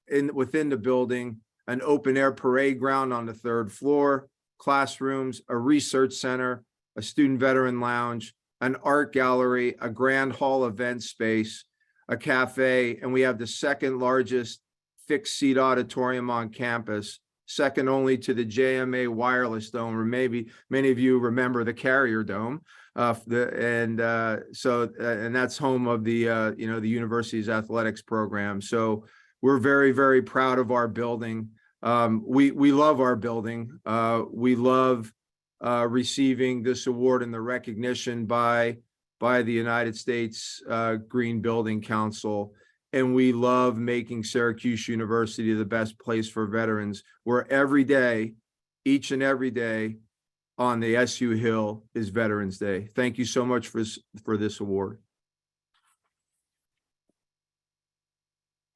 within the building an open air parade ground on the 3rd floor, classrooms, a research center, a student veteran lounge, an art gallery, a grand hall event space, a cafe, and we have the 2nd largest fixed seat auditorium on campus, second only to the JMA Wireless Dome, or maybe many of you remember the Carrier Dome. And that's home of the the university's athletics program. So we're very, very proud of our building. We love our building. We love receiving this award and the recognition by the United States Green Building Council. And we love making Syracuse University the best place for veterans, where every day, each and every day on the SU Hill is Veterans Day. Thank you so much for this award.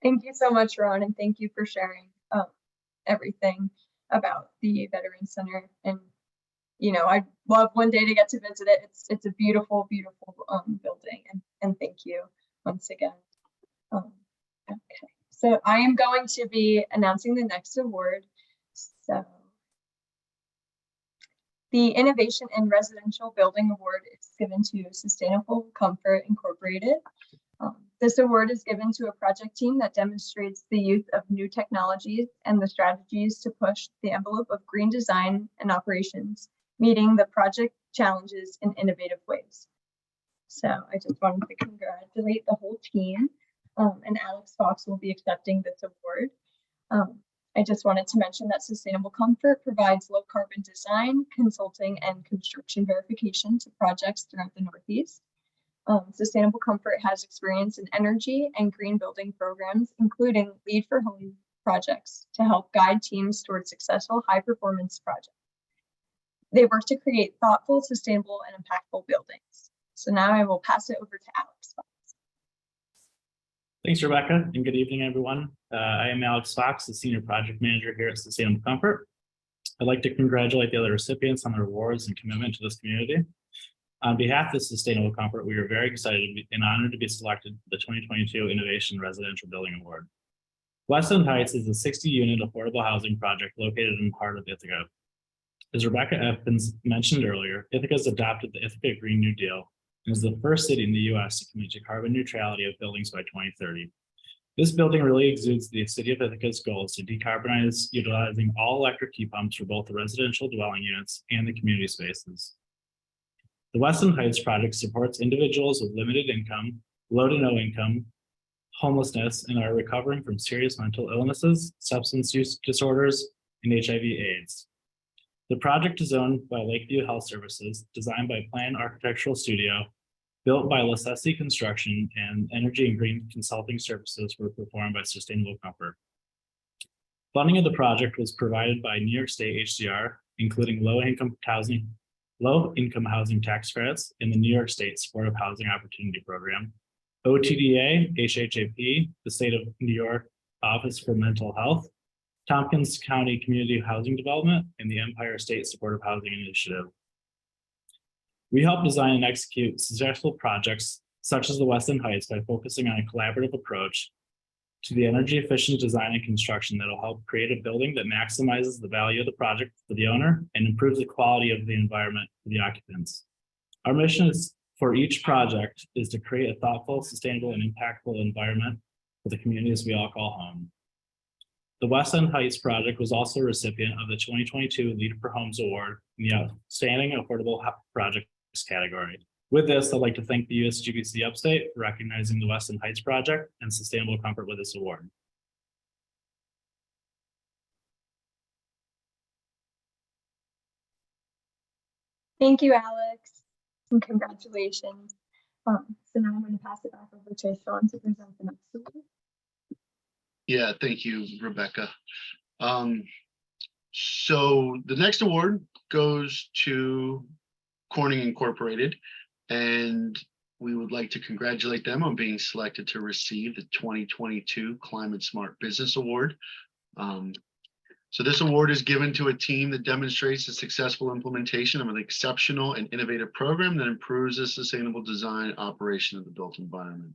Thank you so much, Ron, and thank you for sharing everything about the Veterans Center. And I'd love one day to get to visit it. It's a beautiful, beautiful building, and thank you once again. Okay, so I am going to be announcing the next award. So the Innovation in Residential Building Award is given to Sustainable Comfort Incorporated. This award is given to a project team that demonstrates the use of new technologies and the strategies to push the envelope of green design and operations, meeting the project challenges in innovative ways. So I just wanted to congratulate the whole team, and Alex Fox will be accepting this award. I just wanted to mention that Sustainable Comfort provides low carbon design, consulting, and construction verification to projects throughout the Northeast. Sustainable Comfort has experience in energy and green building programs, including Lead for Home projects, to help guide teams towards successful high performance projects. They work to create thoughtful, sustainable, and impactful buildings. So now I will pass it over to Alex Fox. Thanks, Rebecca, and good evening, everyone. I am Alex Fox, the Senior Project Manager here at Sustainable Comfort. I'd like to congratulate the other recipients on their awards and commitment to this community. On behalf of Sustainable Comfort, we are very excited and honored to be selected for the 2022 Innovation Residential Building Award. Westland Heights is a 60-unit affordable housing project located in part of Ithaca. As Rebecca Evans mentioned earlier, Ithaca has adopted the Ithaca Green New Deal and is the first city in the U.S. to commit to carbon neutrality of buildings by 2030. This building really exudes the city of Ithaca's goals to decarbonize, utilizing all electric heat pumps for both the residential dwelling units and the community spaces. The Westland Heights project supports individuals with limited income, low to no income, homelessness, and are recovering from serious mental illnesses, substance use disorders, and HIV/AIDS. The project is owned by Lakeview Health Services, designed by Plan Architectural Studio, built by Lasesi Construction, and energy and green consulting services were performed by Sustainable Comfort. Funding of the project was provided by New York State HDR, including low-income housing tax credits in the New York State Supportive Housing Opportunity Program, OTDA, HHAP, the State of New York Office for Mental Health, Tompkins County Community Housing Development, and the Empire State Supportive Housing Initiative. We help design and execute successful projects such as the West End Heights by focusing on a collaborative approach to the energy efficient design and construction that will help create a building that maximizes the value of the project for the owner and improves the quality of the environment for the occupants. Our mission is for each project is to create a thoughtful, sustainable, and impactful environment for the communities we all call home. The West End Heights project was also a recipient of the 2022 Lead for Homes Award in the Outstanding Affordable Projects category. With this, I'd like to thank the USGBC Upstate for recognizing the West End Heights project and Sustainable Comfort with this award. Thank you, Alex, and congratulations. So now I'm going to pass it back over to Sean to present the next award. Yeah, thank you, Rebecca. So the next award goes to Corning Incorporated, and we would like to congratulate them on being selected to receive the 2022 Climate Smart Business Award. So this award is given to a team that demonstrates the successful implementation of an exceptional and innovative program that improves the sustainable design and operation of the built environment.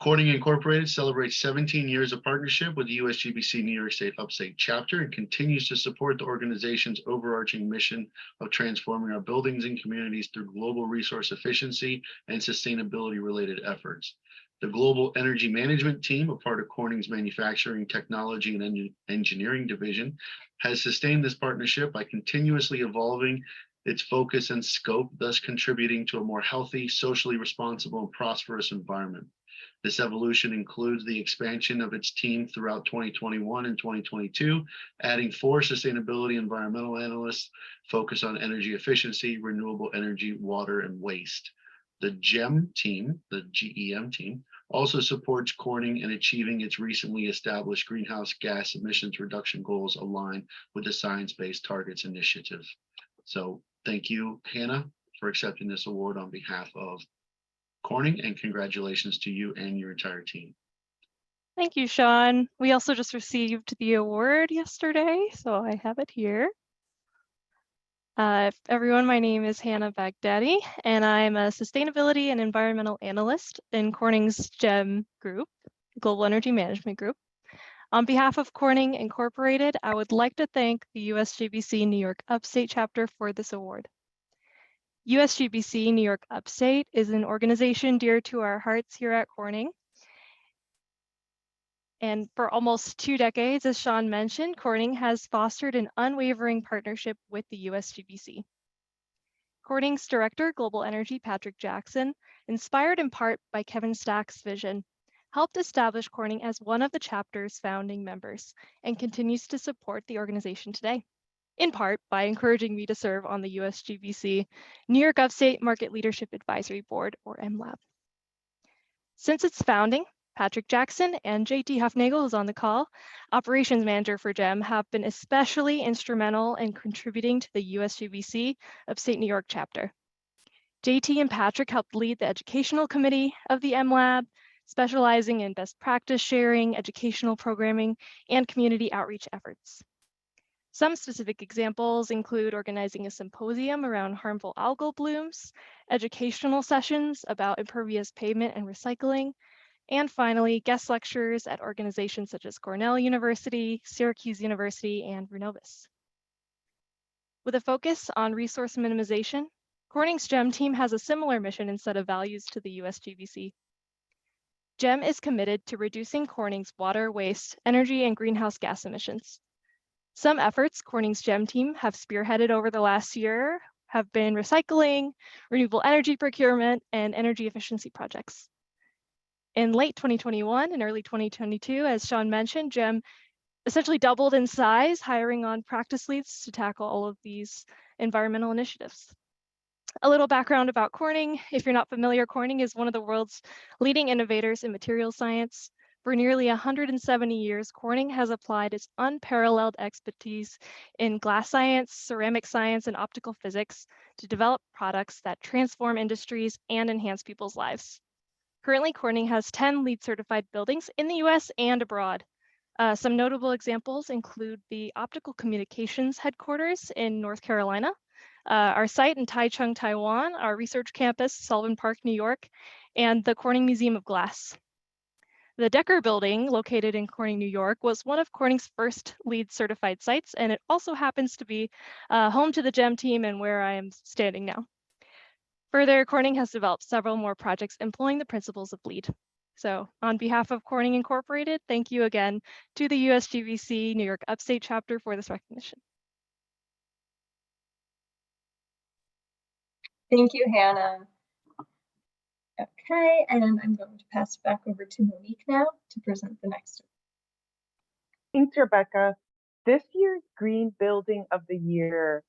Corning Incorporated celebrates 17 years of partnership with the USGBC New York State Upstate chapter and continues to support the organization's overarching mission of transforming our buildings and communities through global resource efficiency and sustainability related efforts. The Global Energy Management Team, a part of Corning's Manufacturing, Technology, and Engineering Division, has sustained this partnership by continuously evolving its focus and scope, thus contributing to a more healthy, socially responsible, and prosperous environment. This evolution includes the expansion of its team throughout 2021 and 2022, adding 4 sustainability environmental analysts focused on energy efficiency, renewable energy, water, and waste. The GEM team, the GEM team, also supports Corning in achieving its recently established greenhouse gas emissions reduction goals aligned with the Science Based Targets Initiative. So thank you, Hannah, for accepting this award on behalf of Corning, and congratulations to you and your entire team. Thank you, Sean. We also just received the award yesterday, so I have it here. Everyone, my name is Hannah Baghdadi, and I'm a Sustainability and Environmental Analyst in Corning's GEM group, Global Energy Management Group. On behalf of Corning Incorporated, I would like to thank the USGBC New York Upstate chapter for this award. USGBC New York Upstate is an organization dear to our hearts here at Corning. And for almost 2 decades, as Sean mentioned, Corning has fostered an unwavering partnership with the USGBC. Corning's Director, Global Energy, Patrick Jackson, inspired in part by Kevin Stack's vision, helped establish Corning as one of the chapter's founding members and continues to support the organization today, in part by encouraging me to serve on the USGBC New York Upstate Market Leadership Advisory Board, or MLAB. Since its founding, Patrick Jackson and JT Huffnagel, who's on the call, operations manager for GEM, have been especially instrumental in contributing to the USGBC Upstate New York chapter. JT and Patrick helped lead the educational committee of the MLAB, specializing in best practice sharing, educational programming, and community outreach efforts. Some specific examples include organizing a symposium around harmful algal blooms, educational sessions about impervious pavement and recycling, and finally, guest lectures at organizations such as Cornell University, Syracuse University, and Renovation. With a focus on resource minimization, Corning's GEM team has a similar mission and set of values to the USGBC. GEM is committed to reducing Corning's water, waste, energy, and greenhouse gas emissions. Some efforts Corning's GEM team have spearheaded over the last year have been recycling, renewable energy procurement, and energy efficiency projects. In late 2021 and early 2022, as Sean mentioned, GEM essentially doubled in size, hiring on practice leads to tackle all of these environmental initiatives. A little background about Corning. If you're not familiar, Corning is one of the world's leading innovators in materials science. For nearly 170 years, Corning has applied its unparalleled expertise in glass science, ceramic science, and optical physics to develop products that transform industries and enhance people's lives. Currently, Corning has 10 LEED certified buildings in the US and abroad. Some notable examples include the Optical Communications headquarters in North Carolina, our site in Taichung, Taiwan, our research campus, Sullivan Park, New York, and the Corning Museum of Glass. The Decker building, located in Corning, New York, was one of Corning's first LEED certified sites, and it also happens to be home to the GEM team and where I am standing now. Further, Corning has developed several more projects employing the principles of LEED. So on behalf of Corning Incorporated, thank you again to the USGBC New York Upstate chapter for this recognition. Thank you, Hannah. Okay, and I'm going to pass it back over to Monique now to present the next one. Thanks, Rebecca. This year's Green Building of the Year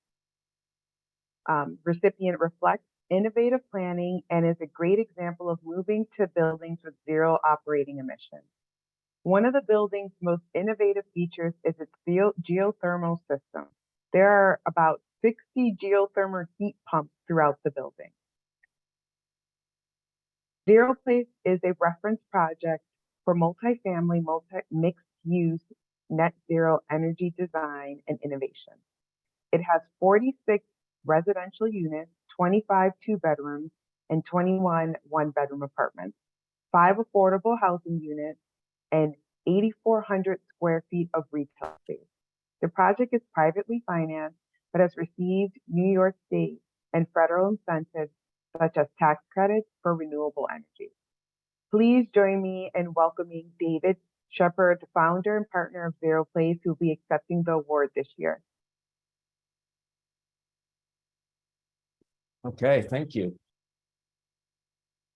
recipient reflects innovative planning and is a great example of moving to buildings with zero operating emissions. One of the building's most innovative features is its geothermal system. There are about 60 geothermal heat pumps throughout the building. Zero Place is a reference project for multifamily, mixed-use, net zero energy design and innovation. It has 46 residential units, 25 two-bedrooms, and 21 one-bedroom apartments, 5 affordable housing units, and 8,400 square feet of retail space. The project is privately financed, but has received New York State and federal incentives such as tax credits for renewable energy. Please join me in welcoming David Shepard, the founder and partner of Zero Place, who will be accepting the award this year. Okay, thank you.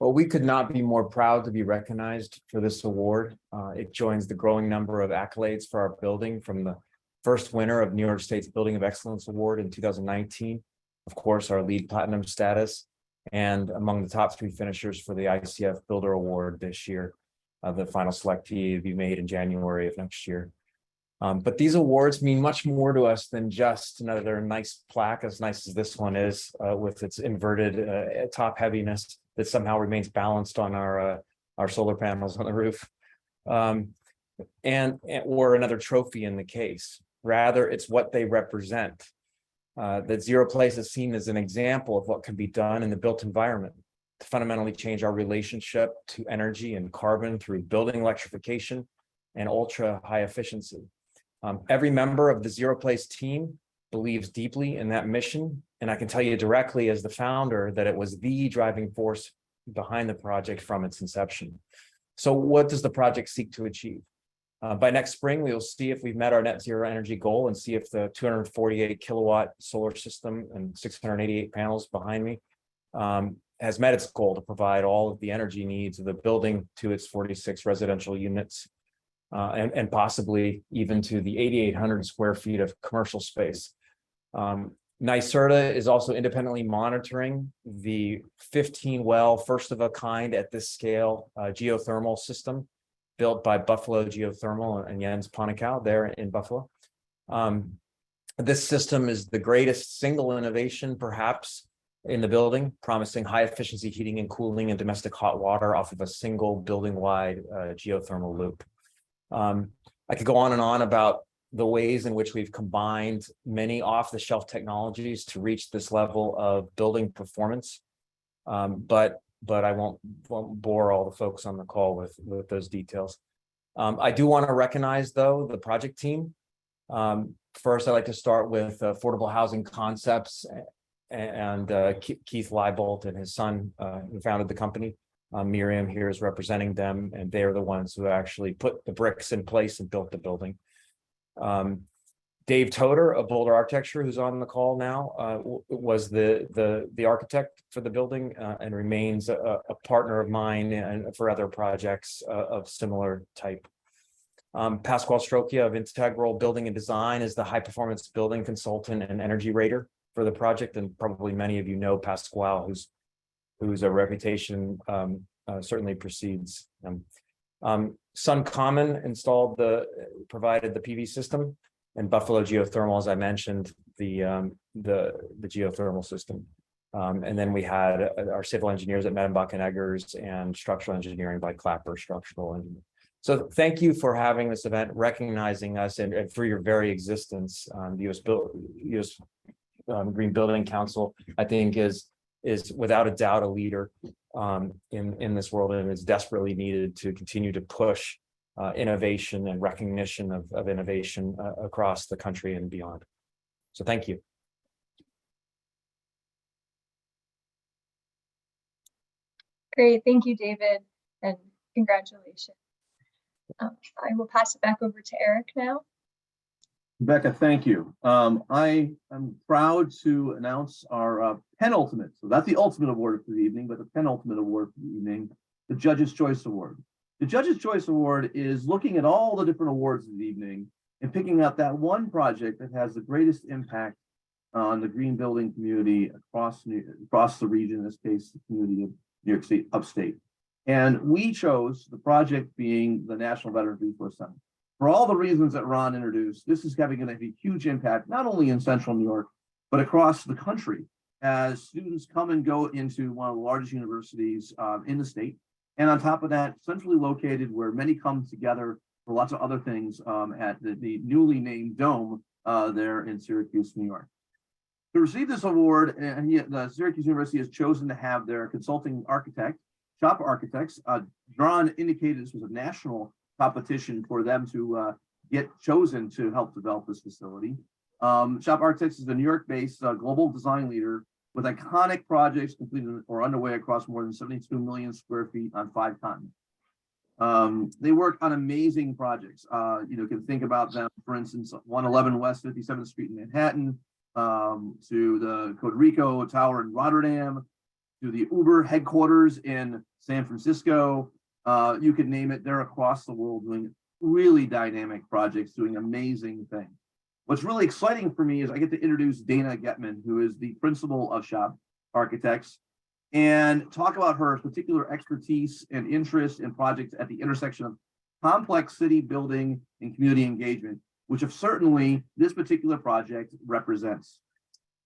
Well, we could not be more proud to be recognized for this award. It joins the growing number of accolades for our building, from the first winner of New York State's Building of Excellence Award in 2019, of course, our LEED Platinum status, and among the top 3 finishers for the ICF Builder Award this year. The final selectee to be made in January of next year. But these awards mean much more to us than just another nice plaque, as nice as this one is, with its inverted top heaviness that somehow remains balanced on our solar panels on the roof, or another trophy in the case. Rather, it's what they represent. That Zero Place is seen as an example of what can be done in the built environment to fundamentally change our relationship to energy and carbon through building electrification and ultra high efficiency. Every member of the Zero Place team believes deeply in that mission, and I can tell you directly as the founder that it was the driving force behind the project from its inception. So what does the project seek to achieve? By next spring, we will see if we've met our net zero energy goal and see if the 248 kilowatt solar system and 688 panels behind me has met its goal to provide all of the energy needs of the building to its 46 residential units, and possibly even to the 8,800 square feet of commercial space. NYSERDA is also independently monitoring the 15-well, first of a kind at this scale geothermal system built by Buffalo Geothermal and Jens Ponnekow there in Buffalo. This system is the greatest single innovation, perhaps, in the building, promising high efficiency heating and cooling and domestic hot water off of a single building-wide geothermal loop. I could go on and on about the ways in which we've combined many off-the-shelf technologies to reach this level of building performance, but I won't bore all the folks on the call with those details. I do want to recognize, though, the project team. First, I'd like to start with Affordable Housing Concepts and Keith Leibold and his son who founded the company. Miriam here is representing them, and they're the ones who actually put the bricks in place and built the building. Dave Toder of Boulder Architecture, who's on the call now, was the architect for the building and remains a partner of mine and for other projects of similar type. Pasquale Strocchia of Integral Building and Design is the high performance building consultant and energy rater for the project. And probably many of you know Pasquale, whose reputation certainly precedes him. Sun Common provided the PV system, and Buffalo Geothermal, as I mentioned, the geothermal system. And then we had our civil engineers at Medenbach and Eggers and structural engineering by Clapper Structural Engineering. So thank you for having this event, recognizing us, and for your very existence. The U.S. Green Building Council, I think, is without a doubt a leader in this world, and is desperately needed to continue to push innovation and recognition of innovation across the country and beyond. So thank you. Great, thank you, David, and congratulations. I will pass it back over to Eric now. Rebecca, thank you. I am proud to announce our penultimate, so that's the ultimate award for the evening, but the penultimate award for the evening, the Judge's Choice Award. The Judge's Choice Award is looking at all the different awards of the evening and picking out that one project that has the greatest impact on the green building community across the region, in this case, the community of New York State, Upstate. And we chose the project being the National Veterans Resource Center. For all the reasons that Ron introduced, this is going to have a huge impact, not only in Central New York, but across the country, as students come and go into one of the largest universities in the state. And on top of that, centrally located, where many come together for lots of other things at the newly named Dome there in Syracuse, New York. To receive this award, the Syracuse University has chosen to have their consulting architect, Shop Architects. Ron indicated this was a national competition for them to get chosen to help develop this facility. Shop Architects is a New York-based global design leader with iconic projects completed or underway across more than 72 million square feet on 5 continents. They work on amazing projects. You can think about them, for instance, 111 West 57th Street in Manhattan, to the Puerto Rico Tower in Rotterdam, to the Uber headquarters in San Francisco. You could name it. They're across the world doing really dynamic projects, doing amazing things. What's really exciting for me is I get to introduce Dana Getman, who is the principal of Shop Architects, and talk about her particular expertise and interest in projects at the intersection of complex city building and community engagement, which certainly this particular project represents.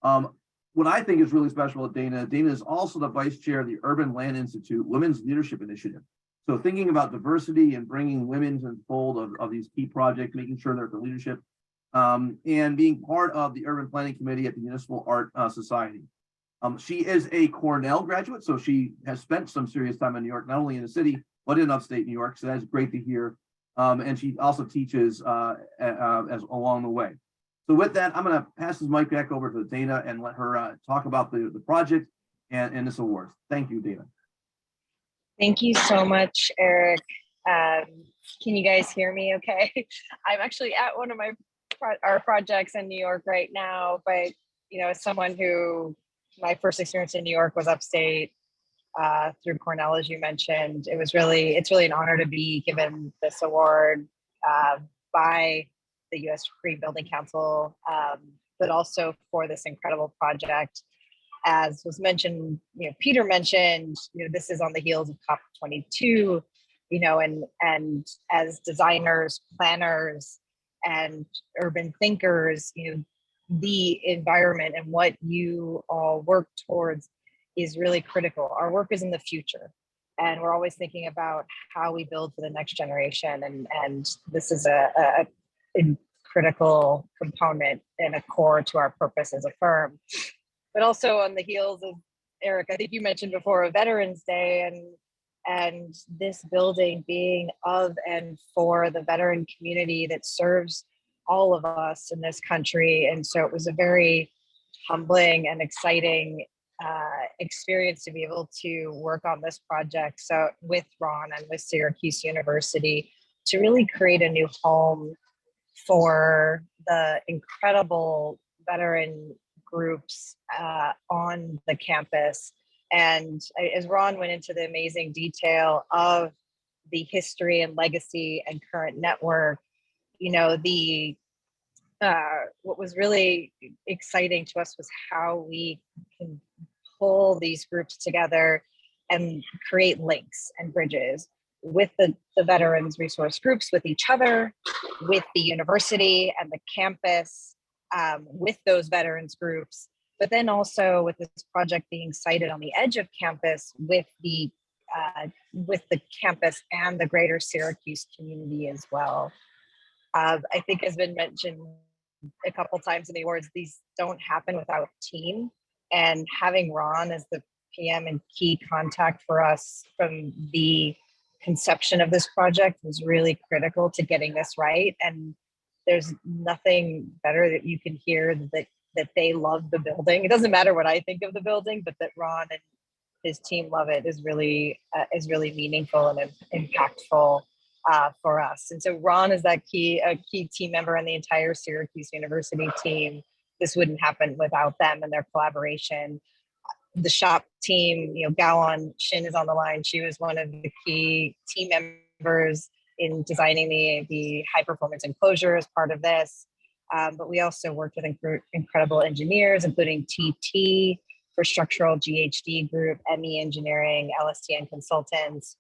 What I think is really special at Dana is also the vice chair of the Urban Land Institute Women's Leadership Initiative. So thinking about diversity and bringing women to the fold of these key projects, making sure they're at the leadership, and being part of the Urban Planning Committee at the Municipal Art Society. She is a Cornell graduate, so she has spent some serious time in New York, not only in the city, but in upstate New York, so that's great to hear. And she also teaches as along the way. So with that, I'm going to pass this mic back over to Dana and let her talk about the project and this award. Thank you, Dana. Thank you so much, Eric. Can you guys hear me okay? I'm actually at one of our projects in New York right now, but as someone who my first experience in New York was upstate through Cornell, as you mentioned, it's really an honor to be given this award by the U.S. Green Building Council, but also for this incredible project. As was mentioned, Peter mentioned, this is on the heels of COP22, and as designers, planners, and urban thinkers, the environment and what you all work towards is really critical. Our work is in the future, and we're always thinking about how we build for the next generation. And this is a critical component and a core to our purpose as a firm. But also on the heels of, Eric, I think you mentioned before, Veterans Day, and this building being of and for the veteran community that serves all of us in this country. And so it was a very humbling and exciting experience to be able to work on this project with Ron and with Syracuse University to really create a new home for the incredible veteran groups on the campus. And as Ron went into the amazing detail of the history and legacy and current network. You know, what was really exciting to us was how we can pull these groups together and create links and bridges with the veterans resource groups, with each other, with the university and the campus, with those veterans groups, but then also with this project being sited on the edge of campus with the campus and the greater Syracuse community as well. I think has been mentioned a couple times in the awards, these don't happen without a team, and having Ron as the PM and key contact for us from the conception of this project was really critical to getting this right. And there's nothing better that you can hear that they love the building. It doesn't matter what I think of the building, but that Ron and his team love it is really meaningful and impactful for us. And so Ron is that key team member in the entire Syracuse University team. This wouldn't happen without them and their collaboration. The shop team, you know, Gala Shin is on the line. She was one of the key team members in designing the high performance enclosure as part of this. But we also worked with incredible engineers, including TT for structural GHD group, ME Engineering, LSTN Consultants,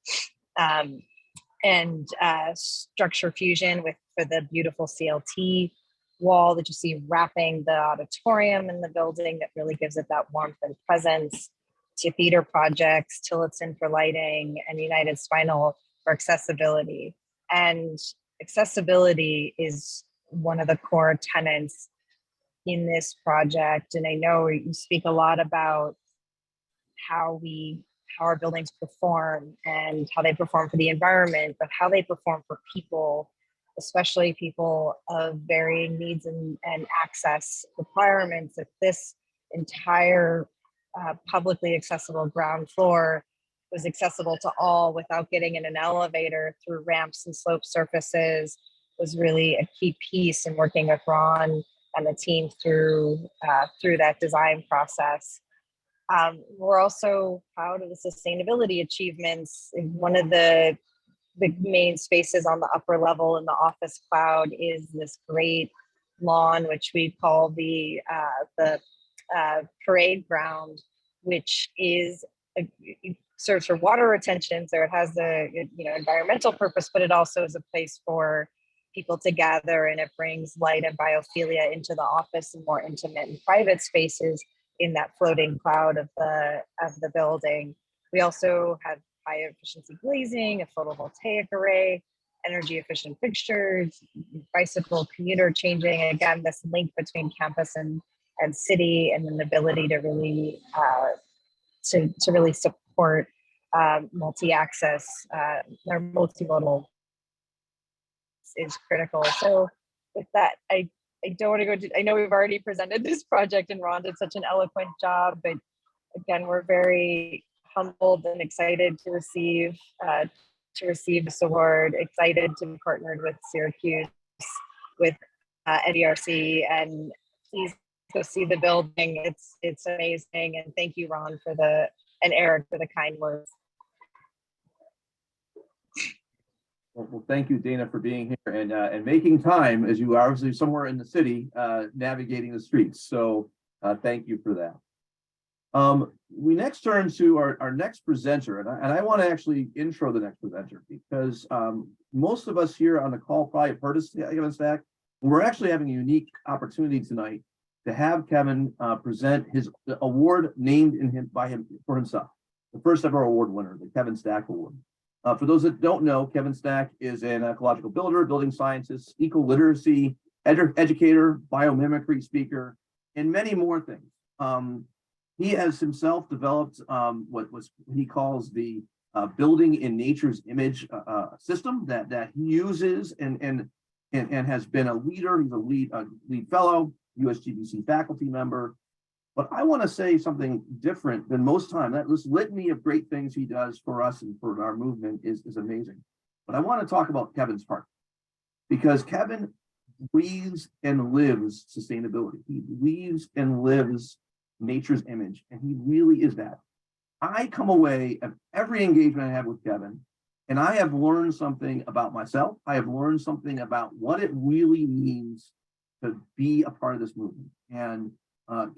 and Structure Fusion for the beautiful CLT wall that you see wrapping the auditorium in the building that really gives it that warmth and presence, to theater projects, Tillotson for lighting, and United Spinal for accessibility. And accessibility is one of the core tenets in this project. And I know you speak a lot about how our buildings perform and how they perform for the environment, but how they perform for people, especially people of varying needs and access requirements. If this entire publicly accessible ground floor was accessible to all without getting in an elevator through ramps and slope surfaces, was really a key piece in working with Ron and the team through that design process. We're also proud of the sustainability achievements. One of the main spaces on the upper level in the office cloud is this great lawn, which we call the parade ground, which is serves for water retention. So it has the environmental purpose, but it also is a place for people to gather, and it brings light and biophilia into the office and more intimate and private spaces in that floating cloud of the building. We also have high efficiency glazing, a photovoltaic array, energy efficient fixtures, bicycle commuter changing. Again, this link between campus and city, and an ability to really to really support multi-access or multimodal is critical. So with that, I don't want to go to, I know we've already presented this project and Ron did such an eloquent job, but again, we're very humbled and excited to receive this award, excited to be partnered with Syracuse, with NDRC, and please go see the building. It's amazing. And thank you, Ron, and Eric for the kind words. Well, thank you, Dana, for being here and making time, as you are obviously somewhere in the city, navigating the streets. So thank you for that. We next turn to our next presenter, and I want to actually intro the next presenter because most of us here on the call probably have heard of Kevin Stack. We're actually having a unique opportunity tonight to have Kevin present his award named by him for himself, the first ever award winner, the Kevin Stack Award. For those that don't know, Kevin Stack is an ecological builder, building scientist, eco-literacy, educator, biomimicry speaker, and many more things. He has himself developed what he calls the building in nature's image system that he uses and has been a leader. He's a lead fellow, USGBC faculty member. But I want to say something different than most time. This litany of great things he does for us and for our movement is amazing. But I want to talk about Kevin's part, because Kevin breathes and lives sustainability. He breathes and lives nature's image, and he really is that. I come away of every engagement I have with Kevin And I have learned something about myself. I have learned something about what it really means to be a part of this movement. And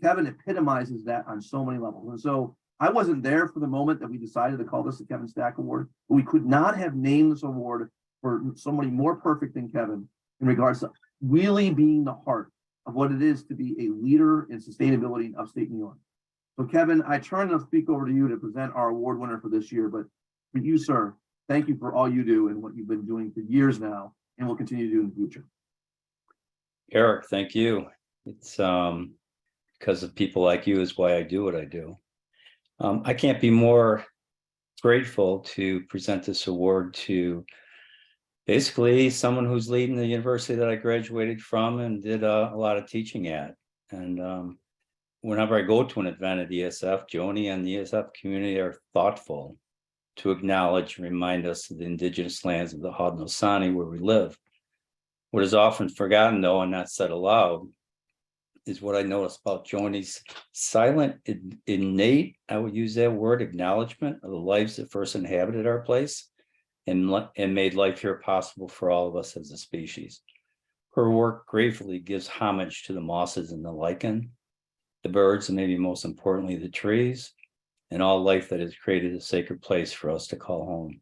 Kevin epitomizes that on so many levels. And so I wasn't there for the moment that we decided to call this the Kevin Stack Award, but we could not have named this award for somebody more perfect than Kevin in regards to really being the heart of what it is to be a leader in sustainability in upstate New York. So Kevin, I turn to speak over to you to present our award winner for this year, but for you, sir, thank you for all you do and what you've been doing for years now and will continue to do in the future. Eric, thank you. It's because of people like you is why I do what I do. I can't be more grateful to present this award to basically someone who's leading the university that I graduated from and did a lot of teaching at. And whenever I go to an event at ESF, Joni and the ESF community are thoughtful to acknowledge and remind us of the indigenous lands of the Haudenosaunee where we live. What is often forgotten, though, and not said aloud, is what I noticed about Joni's silent, innate, I would use that word, acknowledgement of the lives that first inhabited our place and made life here possible for all of us as a species. Her work gratefully gives homage to the mosses and the lichen, the birds, and maybe most importantly, the trees, and all life that has created a sacred place for us to call home.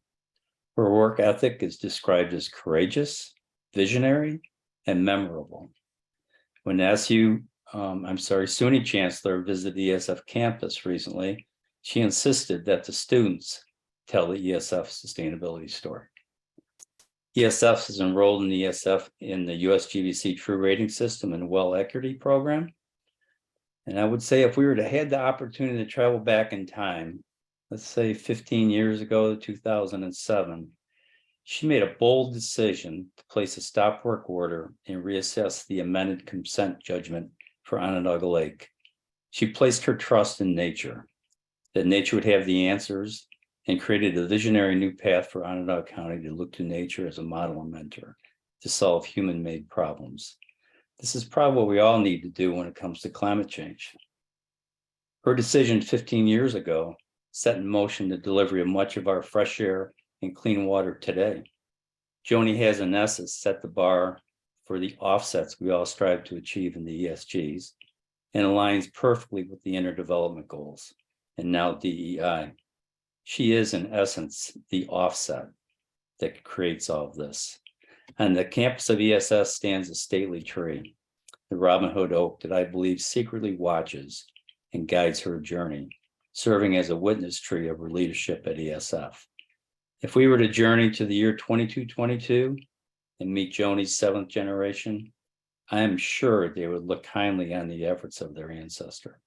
Her work ethic is described as courageous, visionary, and memorable. When SUNY Chancellor visited the ESF campus recently, she insisted that the students tell the ESF sustainability story. ESF is enrolled in the USGBC True Rating System and Well Equity Program. And I would say if we were to have the opportunity to travel back in time, let's say 15 years ago, 2007, she made a bold decision to place a stop work order and reassess the amended consent judgment for Onondaga Lake. She placed her trust in nature, that nature would have the answers, and created a visionary new path for Onondaga County to look to nature as a model and mentor to solve human-made problems. This is probably what we all need to do when it comes to climate change. Her decision 15 years ago set in motion the delivery of much of our fresh air and clean water today. Joni has in essence set the bar for the offsets we all strive to achieve in the ESGs and aligns perfectly with the interdevelopment goals and now DEI. She is in essence the offset that creates all of this. On the campus of ESS stands a stately tree, the Robin Hood oak that I believe secretly watches and guides her journey, serving as a witness tree of her leadership at ESF. If we were to journey to the year 2222 and meet Joni's seventh generation, I am sure they would look kindly on the efforts of their ancestor.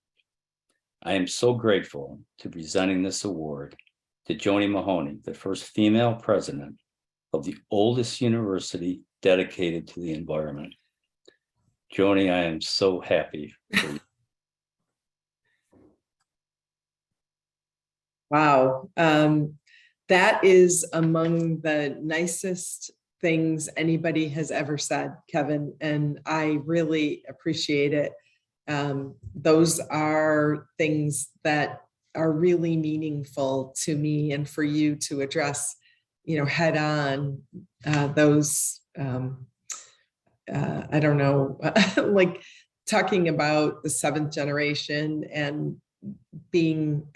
I am so grateful to presenting this award to Joni Mahoney, the first female president of the oldest university dedicated to the environment. Joni, I am so happy for you. Wow. That is among the nicest things anybody has ever said, Kevin, and I really appreciate it. Those are things that are really meaningful to me, and for you to address, head on those, I don't know, like talking about the seventh generation and being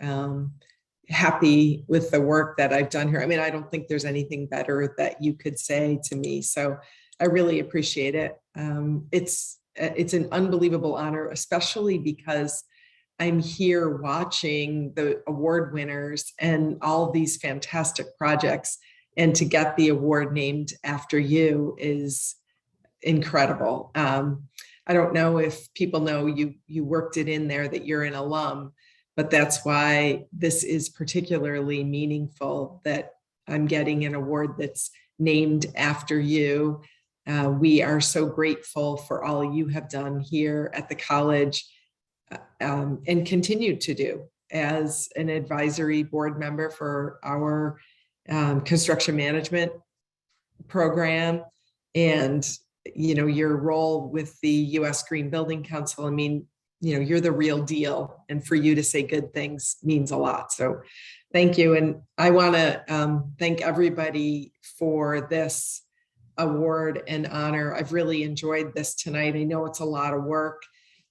happy with the work that I've done here. I mean, I don't think there's anything better that you could say to me. So I really appreciate it. It's an unbelievable honor, especially because I'm here watching the award winners and all these fantastic projects, and to get the award named after you is incredible. I don't know if people know you worked it in there that you're an alum, but that's why this is particularly meaningful that I'm getting an award that's named after you. We are so grateful for all you have done here at the college and continue to do as an advisory board member for our construction management program, and your role with the U.S. Green Building Council. I mean, you're the real deal. And for you to say good things means a lot. So thank you. And I want to thank everybody for this award and honor. I've really enjoyed this tonight. I know it's a lot of work.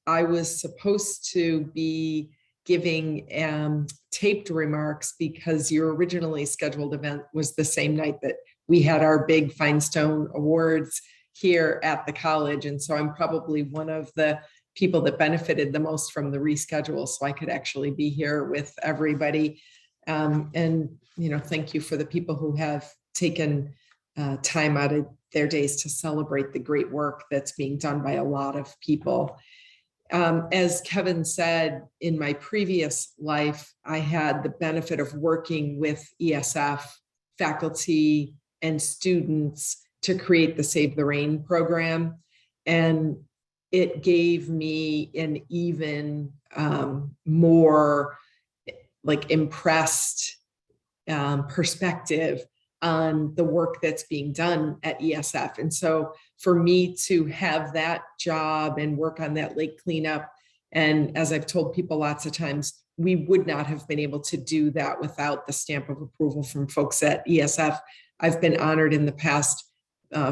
I was supposed to be giving taped remarks because your originally scheduled event was the same night that we had our big Finestone Awards here at the college. And so I'm probably one of the people that benefited the most from the reschedule, so I could actually be here with everybody. And, thank you for the people who have taken time out of their days to celebrate the great work that's being done by a lot of people. As Kevin said, in my previous life, I had the benefit of working with ESF faculty and students to create the Save the Rain program. And it gave me an even more impressed perspective on the work that's being done at ESF. And so for me to have that job and work on that lake cleanup, and as I've told people lots of times, we would not have been able to do that without the stamp of approval from folks at ESF. I've been honored in the past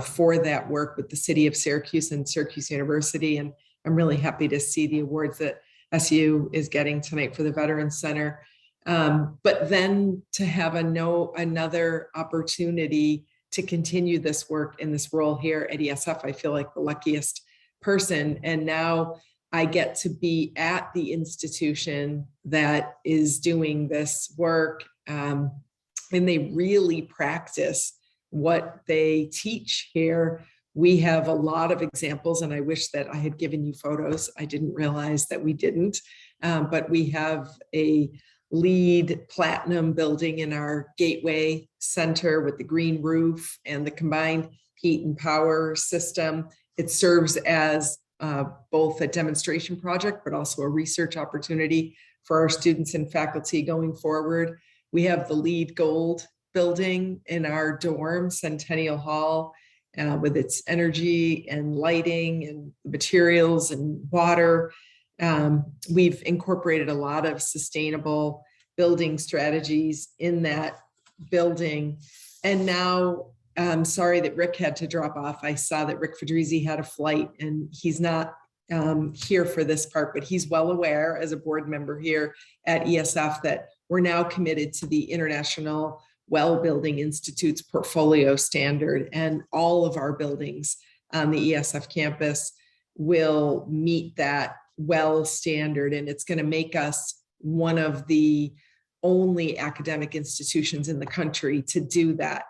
for that work with the city of Syracuse and Syracuse University. And I'm really happy to see the awards that SU is getting tonight for the Veterans Center. But then to have another opportunity to continue this work in this role here at ESF, I feel like the luckiest person. And now I get to be at the institution that is doing this work, and they really practice what they teach here. We have a lot of examples, and I wish that I had given you photos. I didn't realize that we didn't, but we have a LEED platinum building in our Gateway Center with the green roof and the combined heat and power system. It serves as both a demonstration project, but also a research opportunity for our students and faculty going forward. We have the LEED Gold building in our dorm, Centennial Hall, with its energy and lighting and materials and water. We've incorporated a lot of sustainable building strategies in that building. And now I'm sorry that Rick had to drop off. I saw that Rick Fedrizzi had a flight and he's not here for this part, but he's well aware as a board member here at ESF that we're now committed to the International Well Building Institute's portfolio standard, and all of our buildings on the ESF campus will meet that well standard, and it's going to make us one of the only academic institutions in the country to do that.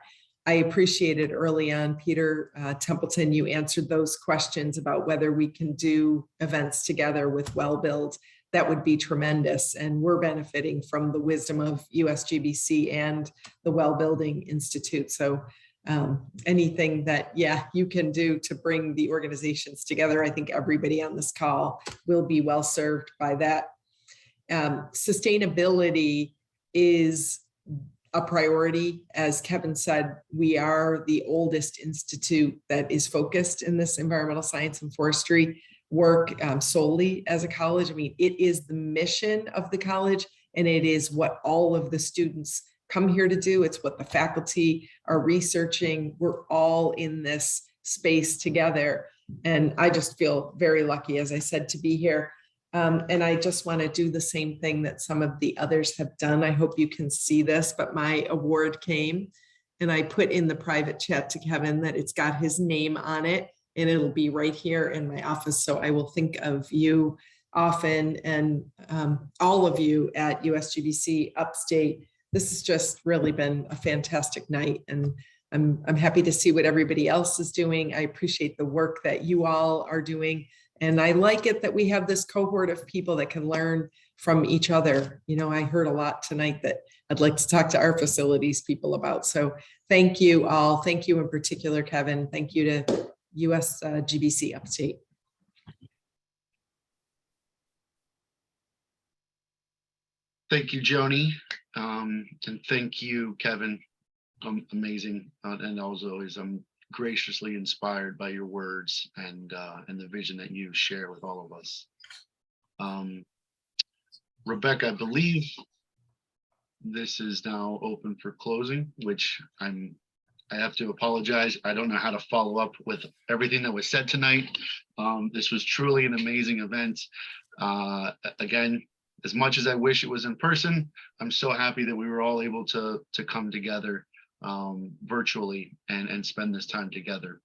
I appreciated early on, Peter Templeton, you answered those questions about whether we can do events together with WellBuild. That would be tremendous, and we're benefiting from the wisdom of USGBC and the Well Building Institute. So anything that, you can do to bring the organizations together, I think everybody on this call will be well served by that. Sustainability is a priority. As Kevin said, we are the oldest institute that is focused in this environmental science and forestry work solely as a college. I mean, it is the mission of the college, and it is what all of the students come here to do. It's what the faculty are researching. We're all in this space together. And I just feel very lucky, as I said, to be here. And I just want to do the same thing that some of the others have done. I hope you can see this, but my award came, and I put in the private chat to Kevin that it's got his name on it, and it'll be right here in my office. So I will think of you often, and all of you at USGBC Upstate. This has just really been a fantastic night, and I'm happy to see what everybody else is doing. I appreciate the work that you all are doing. And I like it that we have this cohort of people that can learn from each other. You know, I heard a lot tonight that I'd like to talk to our facilities people about. So thank you all. Thank you in particular, Kevin. Thank you to USGBC Upstate. Thank you, Joni. And thank you, Kevin. Amazing. And as always, I'm graciously inspired by your words and the vision that you share with all of us. Rebecca, I believe this is now open for closing, which I have to apologize. I don't know how to follow up with everything that was said tonight. This was truly an amazing event. Again, as much as I wish it was in person, I'm so happy that we were all able to come together virtually and spend this time together.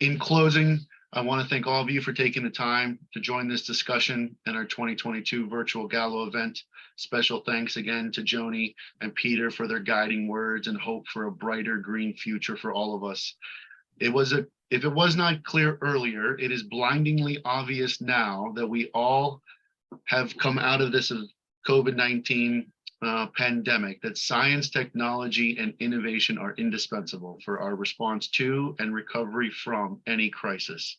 In closing, I want to thank all of you for taking the time to join this discussion in our 2022 virtual Gala event. Special thanks again to Joni and Peter for their guiding words and hope for a brighter green future for all of us. If it was not clear earlier, it is blindingly obvious now that we all have come out of this COVID-19 pandemic, that science, technology, and innovation are indispensable for our response to and recovery from any crisis.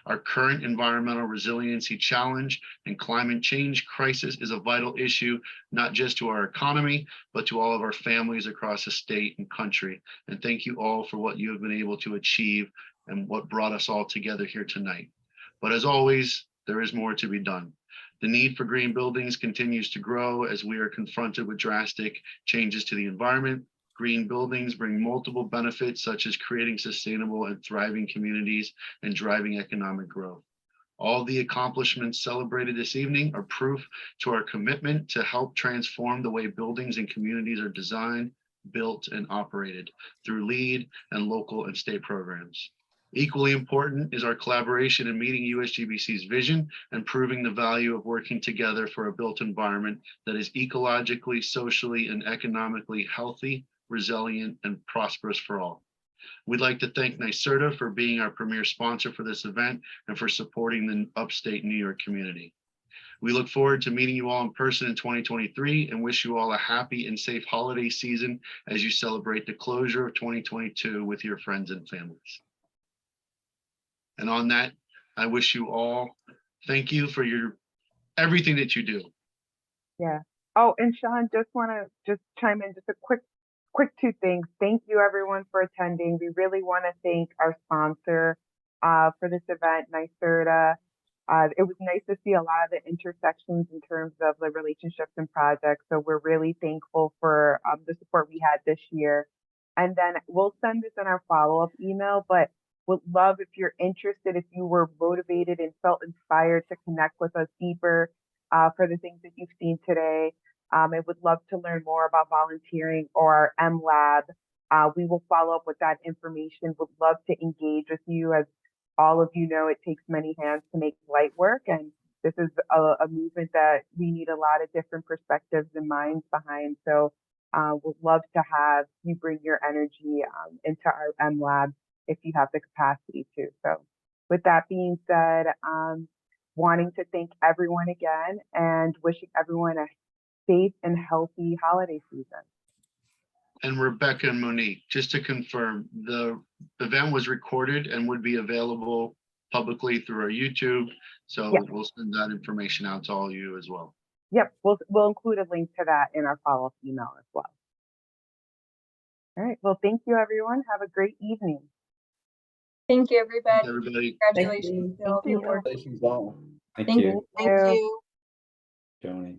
Our current environmental resiliency challenge and climate change crisis is a vital issue, not just to our economy, but to all of our families across the state and country. And thank you all for what you have been able to achieve and what brought us all together here tonight. But as always, there is more to be done. The need for green buildings continues to grow as we are confronted with drastic changes to the environment. Green buildings bring multiple benefits, such as creating sustainable and thriving communities and driving economic growth. All the accomplishments celebrated this evening are proof to our commitment to help transform the way buildings and communities are designed, built, and operated through LEED and local and state programs. Equally important is our collaboration in meeting USGBC's vision and proving the value of working together for a built environment that is ecologically, socially, and economically healthy, resilient, and prosperous for all. We'd like to thank NYSERDA for being our premier sponsor for this event and for supporting the upstate New York community. We look forward to meeting you all in person in 2023 and wish you all a happy and safe holiday season as you celebrate the closure of 2022 with your friends and families. And on that, I wish you all, thank you for everything that you do. Yeah. Oh, and Sean, just want to just chime in, just a quick two things. Thank you everyone for attending. We really want to thank our sponsor for this event, NYSERDA. It was nice to see a lot of the intersections in terms of the relationships and projects. So we're really thankful for the support we had this year. And then we'll send this in our follow-up email, but would love if you're interested, if you were motivated and felt inspired to connect with us deeper for the things that you've seen today. I would love to learn more about volunteering or our M Lab. We will follow up with that information. Would love to engage with you. As all of you know, it takes many hands to make light work. And this is a movement that we need a lot of different perspectives and minds behind. So would love to have you bring your energy into our M Lab if you have the capacity to. So with that being said, wanting to thank everyone again and wishing everyone a safe and healthy holiday season. And Rebecca and Monique, just to confirm, the event was recorded and would be available publicly through our YouTube. So Yep. We'll send that information out to all of you as well. Yep, we'll include a link to that in our follow-up email as well. All right, well, thank you everyone. Have a great evening. Thank you, everybody. Everybody. Congratulations to all the awards. Congratulations all. Thank Thank you, you. Thank you. Joni.